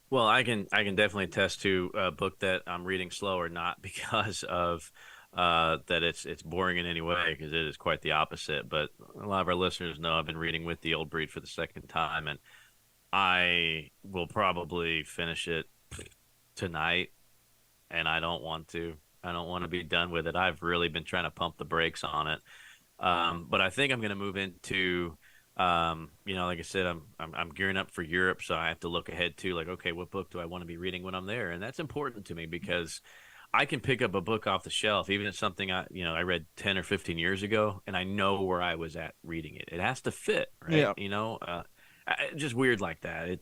Well, I can definitely attest to a book that I'm reading slower, not because of that it's boring in any way, because it is quite the opposite. But a lot of our listeners know I've been reading With the Old Breed for the second time, and I will probably finish it tonight, and I don't want to. I don't want to be done with it. I've really been trying to pump the brakes on it. But I think I'm going to move into like I said, I'm gearing up for Europe, so I have to look ahead to, like, okay, what book do I want to be reading when I'm there? And that's important to me, because I can pick up a book off the shelf, even if it's something I read 10 or 15 years ago, and I know where I was at reading it. It has to fit, right? Yeah. Just weird like that.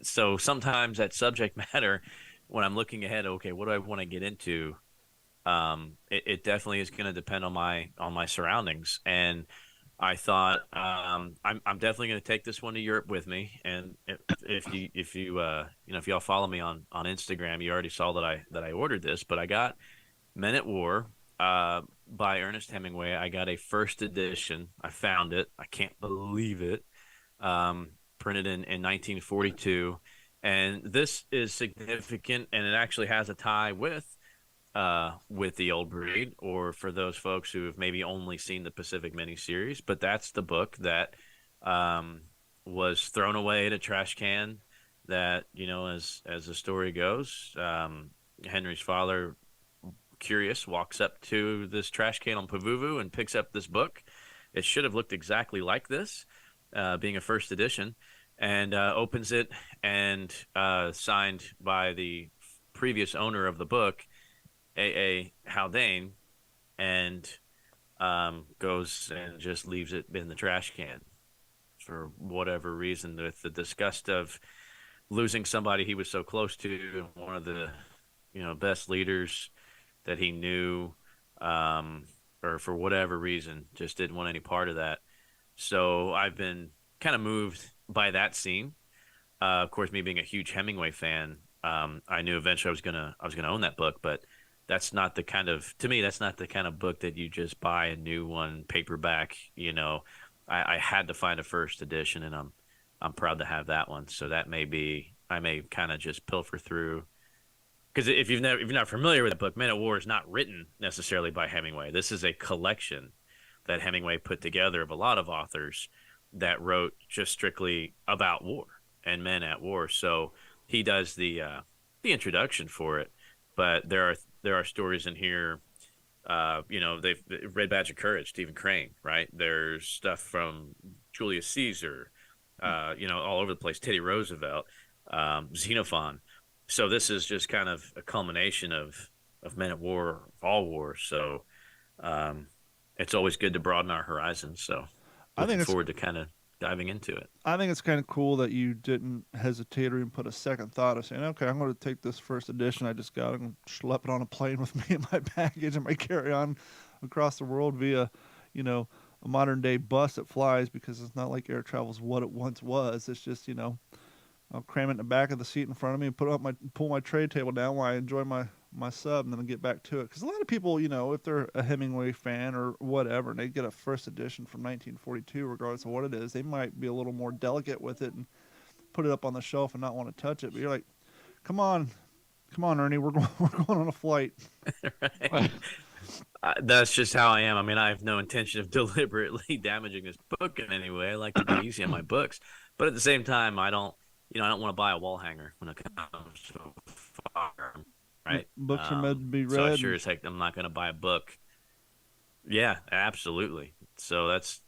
So sometimes that subject matter, when I'm looking ahead, okay, what do I want to get into? It definitely is going to depend on my surroundings. And I thought I'm definitely going to take this one to Europe with me. And if y'all follow me on Instagram, you already saw that I ordered this. But I got Men at War by Ernest Hemingway. I got a first edition. I found it. I can't believe it. Printed in 1942, and this is significant, and it actually has a tie with the Old Breed, or for those folks who have maybe only seen the Pacific miniseries. But that's the book that was thrown away in a trash can. That, as the story goes, Henry's father, curious, walks up to this trash can on Pavuvu and picks up this book. It should have looked exactly like this, being a first edition, and opens it, and signed by the previous owner of the book, A.A. Haldane, and goes and just leaves it in the trash can for whatever reason, with the disgust of losing somebody he was so close to, one of the best leaders that he knew, or for whatever reason just didn't want any part of that. So I've been kind of moved by that scene. Of course, me being a huge Hemingway fan, I knew eventually I was gonna own that book, but that's not the kind of to me that's not the kind of book that you just buy a new one paperback. I had to find a first edition, and I'm proud to have that one. So that may be I may kind of just pilfer through because if you're not familiar with the book, Men at War is not written necessarily by Hemingway. This is a collection that Hemingway put together of a lot of authors that wrote just strictly about war and men at war. So he does the introduction for it, but there are stories in here. They've Red Badge of Courage, Stephen Crane, right? There's stuff from Julius Caesar, all over the place. Teddy Roosevelt, Xenophon. So this is just kind of a culmination of men at war, of all wars. So it's always good to broaden our horizons. So looking forward to kind of diving into it. I think it's kind of cool that you didn't hesitate or even put a second thought of saying, okay, I'm going to take this first edition I just got and schlep it on a plane with me in my baggage and my carry-on across the world via, a modern day bus that flies, because it's not like air travel is what it once was. It's just, I'll cram it in the back of the seat in front of me and pull my tray table down while I enjoy my sub, and then I'll get back to it. Because a lot of people, if they're a Hemingway fan or whatever, and they get a first edition from 1942, regardless of what it is, they might be a little more delicate with it and put it up on the shelf and not want to touch it. But you're like, come on, Ernie, we're going on a flight. Right. That's just how I am. I mean, I have no intention of deliberately damaging this book in any way. I like to be easy on my books, but at the same time, I don't want to buy a wall hanger when it comes to far, right? Books are meant to be read. So I sure as heck I'm not going to buy a book. Yeah, absolutely. So that's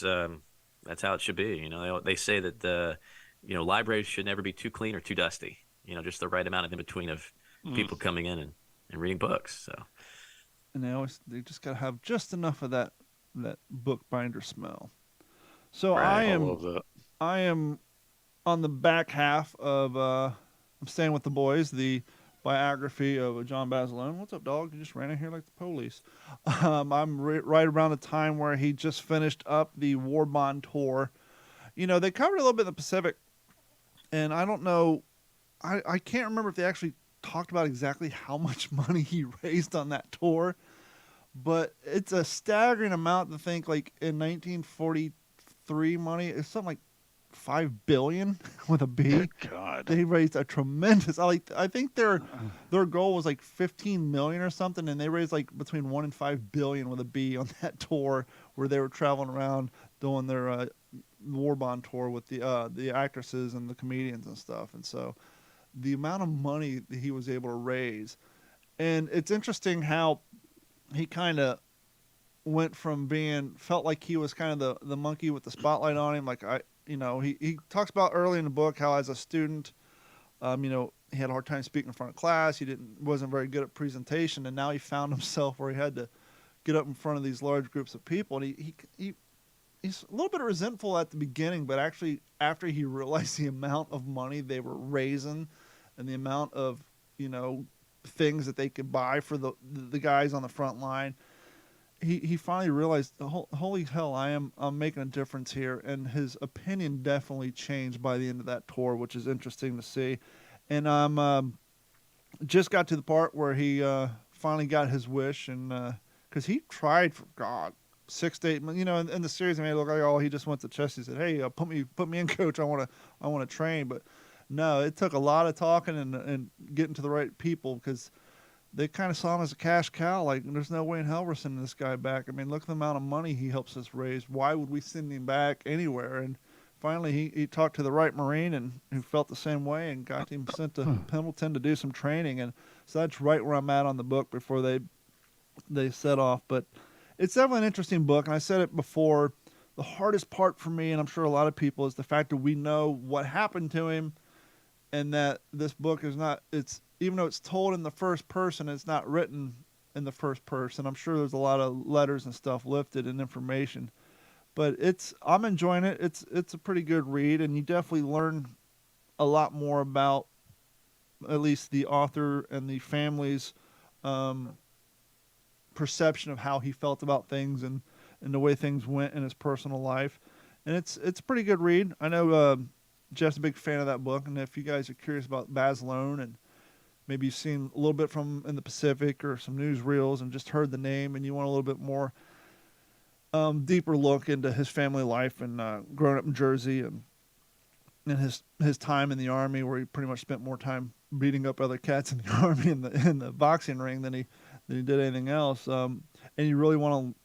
how it should be. They say that libraries should never be too clean or too dusty. Just the right amount of in between of people coming in and reading books. So. And they just gotta have just enough of that book binder smell. So right. I love that. I am on the back half of I'm Staying with the Boys, the biography of John Basilone. What's up, dog? You just ran in here like the police. I'm right around the time where he just finished up the War Bond tour. They covered a little bit in the Pacific, and I don't know, I can't remember if they actually talked about exactly how much money he raised on that tour, but it's a staggering amount to think, like, in 1943 money, it's something like $5 billion with a B. Good God. They raised a tremendous, I think their goal was like 15 million or something, and they raised like between 1 and 5 billion with a B on that tour, where they were traveling around doing their War Bond tour with the actresses and the comedians and stuff. And so the amount of money that he was able to raise, and it's interesting how he kind of went from felt like he was kind of the monkey with the spotlight on him. Like he talks about early in the book how as a student, he had a hard time speaking in front of class. He wasn't very good at presentation, and now he found himself where he had to get up in front of these large groups of people. And he's a little bit resentful at the beginning, but actually after he realized the amount of money they were raising and the amount of, things that they could buy for the guys on the front line, he finally realized, holy hell, I'm making a difference here. And his opinion definitely changed by the end of that tour, which is interesting to see. And I'm just got to the part where he finally got his wish, and because he tried for 6 to 8 months, in the series, it made it look like, he just went to chess. He said, hey, put me in, coach. I want to train. But no, it took a lot of talking and getting to the right people, because they kind of saw him as a cash cow. Like, there's no way in hell we're sending this guy back. I mean, look at the amount of money he helps us raise. Why would we send him back anywhere? And finally, he talked to the right Marine and who felt the same way, and got him sent to Pendleton to do some training. And so that's right where I'm at on the book before they set off. But it's definitely an interesting book, and I said it before. The hardest part for me, and I'm sure a lot of people, is the fact that we know what happened to him, and that this book is not, even though it's told in the first person, it's not written in the first person. I'm sure there's a lot of letters and stuff lifted and information, but I'm enjoying it. It's a pretty good read, and you definitely learn a lot more about at least the author and the family's perception of how he felt about things, and and the way things went in his personal life. And it's a pretty good read. I know Jeff's a big fan of that book, and if you guys are curious about Basilone and maybe you've seen a little bit from in the Pacific or some newsreels and just heard the name and you want a little bit more deeper look into his family life and growing up in Jersey and his time in the Army, where he pretty much spent more time beating up other cats in the Army in the boxing ring than he did anything else. And you really want to,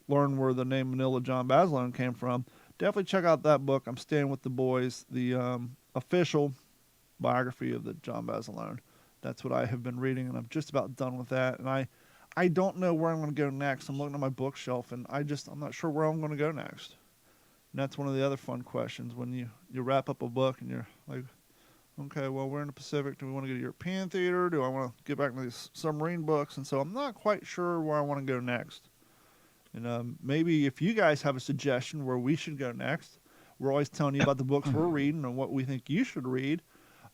learn where the name Manila John Basilone came from. Definitely check out that book. I'm Staying with the Boys, the official biography of the John Basilone. That's what I have been reading, and I'm just about done with that. And I don't know where I'm going to go next. I'm looking at my bookshelf, and I'm not sure where I'm going to go next. And that's one of the other fun questions when you wrap up a book and you're like, okay, well, we're in the Pacific. Do we want to go to European theater? Do I want to get back into these submarine books? And so I'm not quite sure where I want to go next. And maybe if you guys have a suggestion where we should go next, we're always telling you about the books we're reading and what we think you should read.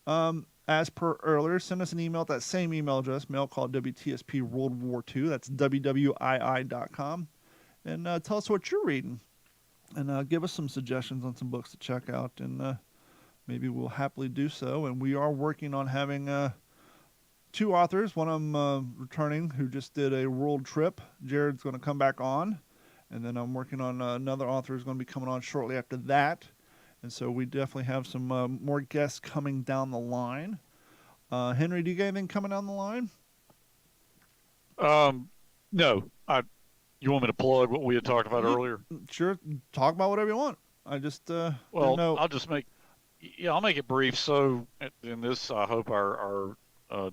As per earlier, send us an email at that same email address, mail called WTSP World War II. That's WWII.com. And tell us what you're reading. And give us some suggestions on some books to check out. And maybe we'll happily do so. And we are working on having 2 authors. One of them returning who just did a world trip. Jared's going to come back on. And then I'm working on another author who's going to be coming on shortly after that. And so we definitely have some more guests coming down the line. Henry, do you got anything coming down the line? No. You want me to plug what we had talked about earlier? Sure. Talk about whatever you want. I just I'll just I'll make it brief. So in this, I hope our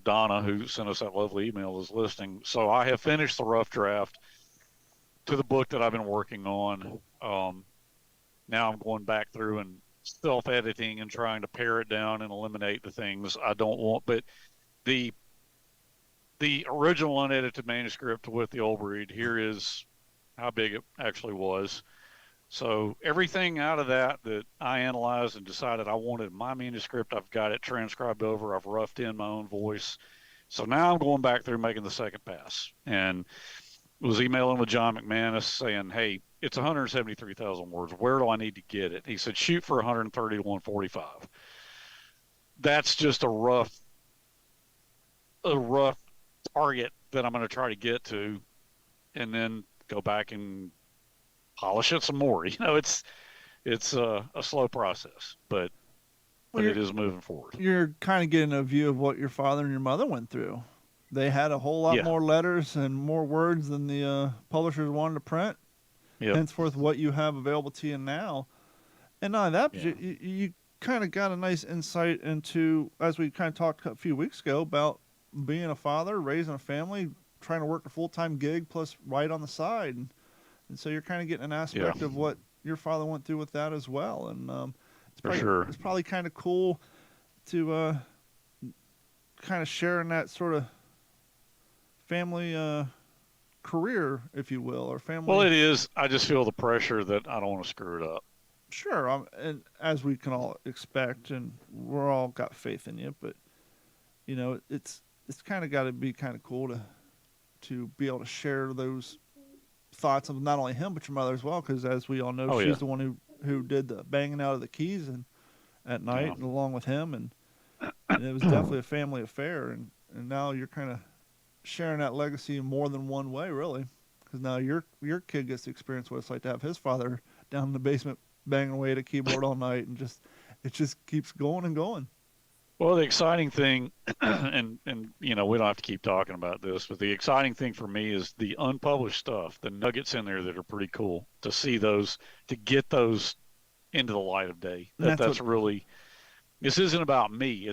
Donna, who sent us that lovely email, is listening. So I have finished the rough draft to the book that I've been working on. Now I'm going back through and self-editing and trying to pare it down and eliminate the things I don't want. But the original unedited manuscript with the old read, here is how big it actually was. So everything out of that I analyzed and decided I wanted in my manuscript, I've got it transcribed over. I've roughed in my own voice. So now I'm going back through making the second pass, and was emailing with John McManus saying, hey, it's 173,000 words. Where do I need to get it? He said, shoot for 130 to 145. That's just a rough target that I'm going to try to get to, and then go back and polish it some more. It's a slow process, but it is moving forward. You're kind of getting a view of what your father and your mother went through. They had a whole lot more letters and more words than the publishers wanted to print. Yep. Henceforth, what you have available to you now. And not that, you kind of got a nice insight into, as we kind of talked a few weeks ago, about being a father, raising a family, trying to work a full-time gig plus write on the side. And so you're kind of getting an aspect of what your father went through with that as well. And it's probably kind of cool to kind of share in that sort of family career, if you will, or family. Well, it is. I just feel the pressure that I don't want to screw it up. Sure, and as we can all expect, and we're all got faith in you, but it's kind of got to be kind of cool to be able to share those thoughts of not only him but your mother as well, because as we all know, she's the one who did the banging out of the keys at night along with him, and it was definitely a family affair, and now you're kind of sharing that legacy in more than one way, really, because now your kid gets to experience what it's like to have his father down in the basement banging away at a keyboard all night, and it just keeps going and going. Well, the exciting thing, and we don't have to keep talking about this, but the exciting thing for me is the unpublished stuff, the nuggets in there that are pretty cool, to see those, to get those into the light of day. That's really, this isn't about me.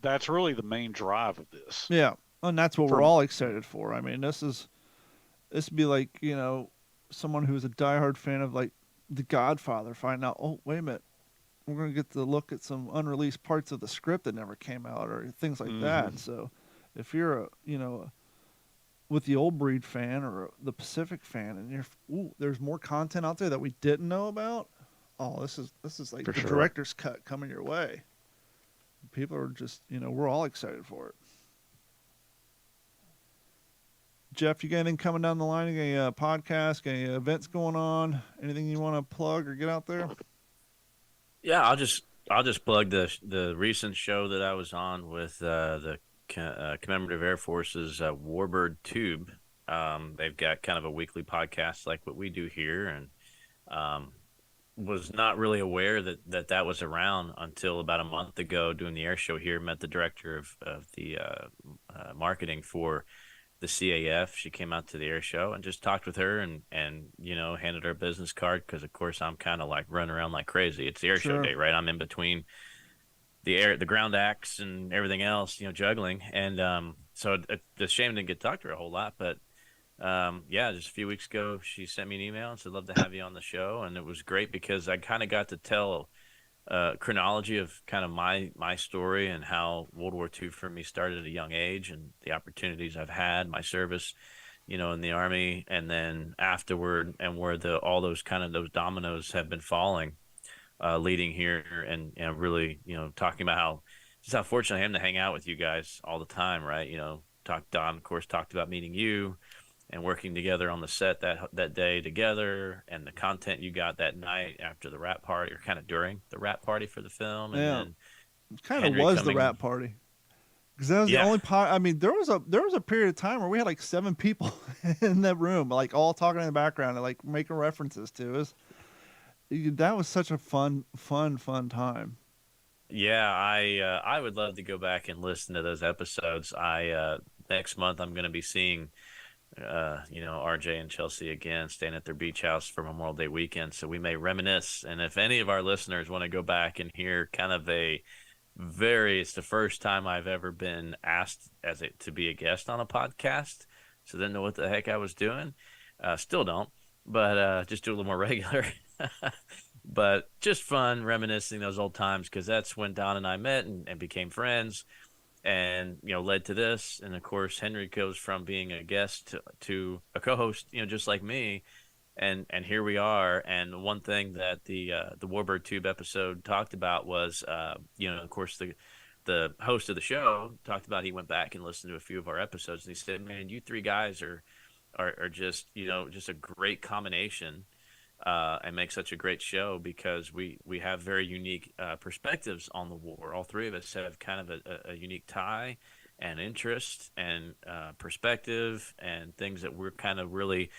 That's really the main drive of this. Yeah. And that's what we're all excited for. I mean, this would be like, someone who's a diehard fan of like The Godfather finding out, oh, wait a minute, we're going to get to look at some unreleased parts of the script that never came out or things like that. So if you're with the Old Breed fan or the Pacific fan and there's more content out there that we didn't know about. Oh, this is like director's cut coming your way. People are just, we're all excited for it. Jeff, you got anything coming down the line? Any podcast, any events going on? Anything you want to plug or get out there? Yeah, I'll just plug the recent show that I was on with the Commemorative Air Force's Warbird Tube. They've got kind of a weekly podcast like what we do here, and was not really aware that was around until about a month ago doing the air show here. Met the director of the marketing for the CAF. She came out to the air show and just talked with her and handed her a business card because of course I'm kind of like running around like crazy. It's the air show day, right? I'm in between the ground acts and everything else, juggling. And so it's a shame I didn't get to talk to her a whole lot, but just a few weeks ago, she sent me an email and said, love to have you on the show. And it was great because I kind of got to tell chronology of kind of my story and how World War II for me started at a young age and the opportunities I've had, my service, in the Army, and then afterward, and where all those dominoes have been falling, leading here, and really, talking about how fortunate I am to hang out with you guys all the time, right? Don, of course, talked about meeting you and working together on the set that day together, and the content you got that night after the wrap party, or kind of during the wrap party for the film. And then it kind of was the wrap party, because that was the only part. I mean, there was a period of time where we had like 7 people in that room, like all talking in the background and like making references to us. That was such a fun time. Yeah, I would love to go back and listen to those episodes. Next month I'm going to be seeing RJ and Chelsea again, staying at their beach house for Memorial Day weekend. So we may reminisce. And if any of our listeners want to go back and hear kind of it's the first time I've ever been asked to be a guest on a podcast. So didn't know what the heck I was doing. Still don't, but just do a little more regular. But just fun reminiscing those old times, because that's when Don and I met and became friends. And led to this. And of course Henry goes from being a guest to a co-host, just like me, and here we are. And one thing that the Warbird Tube episode talked about was of course the host of the show talked about, he went back and listened to a few of our episodes, and he said, man, you 3 guys are just just a great combination, and make such a great show, because we have very unique perspectives on the war. All 3 of us have kind of a unique tie and interest and perspective, and things that we're kind of really,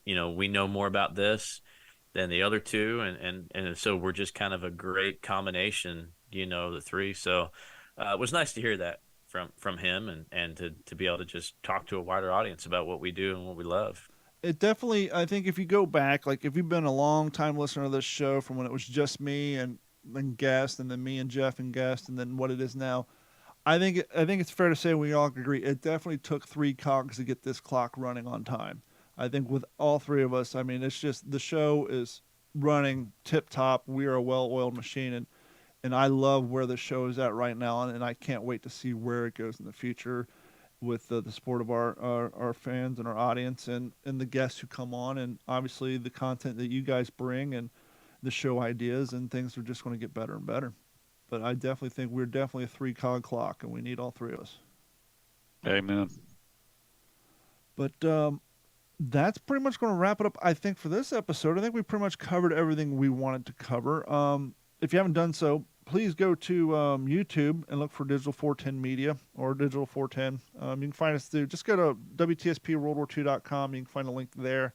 we know more about this than the other 2, and so we're just kind of a great combination, the 3. So it was nice to hear that from him, and to be able to just talk to a wider audience about what we do and what we love. It definitely, I think if you go back, like if you've been a long time listener to this show from when it was just me and guest, and then me and Jeff and guest, and then what it is now, I think it's fair to say we all agree it definitely took 3 cogs to get this clock running on time. I think with all 3 of us, I mean, it's just the show is running tip top. We are a well-oiled machine, and I love where the show is at right now, and I can't wait to see where it goes in the future, with the support of our fans and our audience, and the guests who come on, and obviously the content that you guys bring, and the show ideas, and things are just going to get better and better. But I definitely think we're definitely a 3-cog clock, and we need all 3 of us. Amen. But that's pretty much going to wrap it up, I think, for this episode. I think we pretty much covered everything we wanted to cover. If you haven't done so, please go to YouTube and look for Digital 410 Media, or Digital 410. You can find us through, just go to WTSPWorldWar2.com. You can find a link there,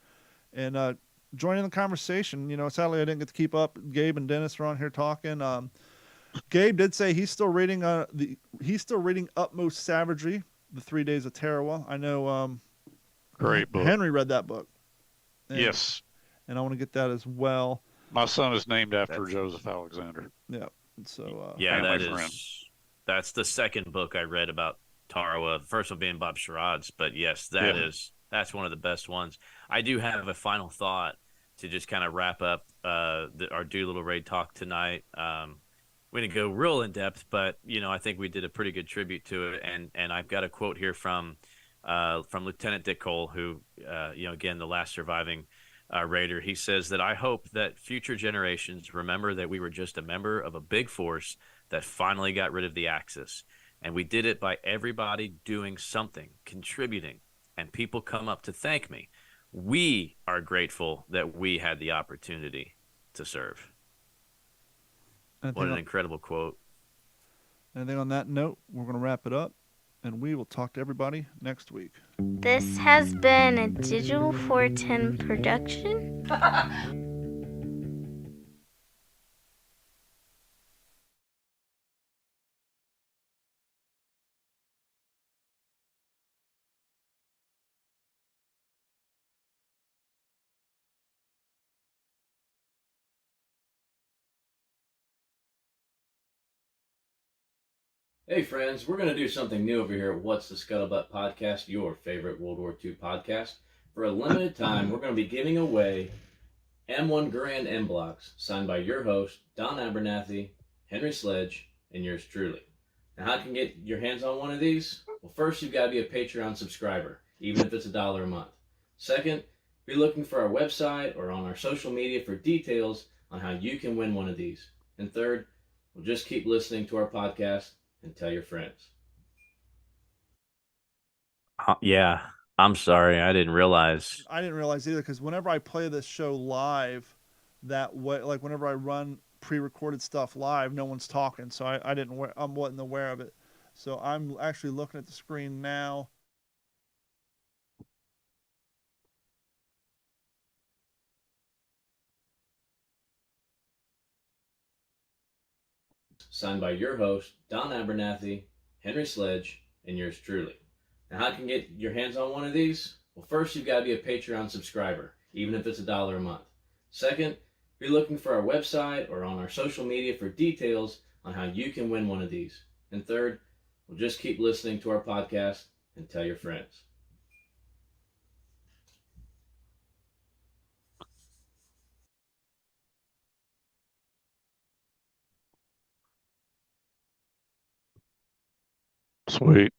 and join in the conversation. Sadly I didn't get to keep up. Gabe and Dennis are on here talking. Gabe did say he's still reading Utmost Savagery, The 3 Days of Tarawa. I know great book. Henry read that book. Yes. And I want to get that as well. My son is named after Joseph Alexander. Yeah. So that's the second book I read about Tarawa. The first one being Bob Sherrod's, but yes, that's one of the best ones. I do have a final thought to just kind of wrap up our DooLittle Raid talk tonight. We didn't go real in depth, but I think we did a pretty good tribute to it. And I've got a quote here from Lieutenant Dick Cole, who again, the last surviving Raider. He says that, I hope that future generations remember that we were just a member of a big force that finally got rid of the Axis. And we did it by everybody doing something, contributing, and people come up to thank me. We are grateful that we had the opportunity to serve. What an incredible quote. And I think on that note, we're going to wrap it up, and we will talk to everybody next week. This has been a Digital 410 production. Hey friends, we're going to do something new over here at What's the Scuttlebutt podcast, your favorite World War II podcast. For a limited time, we're going to be giving away M1 Grand M blocks signed by your host, Don Abernathy, Henry Sledge, and yours truly. Now, how can you get your hands on one of these? Well, first, you've got to be a Patreon subscriber, even if it's $1 a month. Second, be looking for our website or on our social media for details on how you can win one of these. And third, we'll just keep listening to our podcast and tell your friends. Yeah, I'm sorry. I didn't realize. I didn't realize either, because whenever I play this show live, that way, like whenever I run pre-recorded stuff live, no one's talking, so I wasn't aware of it. So I'm actually looking at the screen now. Signed by your host, Don Abernathy, Henry Sledge, and yours truly. Now, how can you get your hands on one of these? Well, first, you've got to be a Patreon subscriber, even if it's $1 a month. Second, be looking for our website or on our social media for details on how you can win one of these. And third, we'll just keep listening to our podcast and tell your friends. Sweet.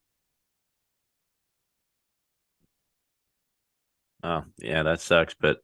Oh, yeah, that sucks. But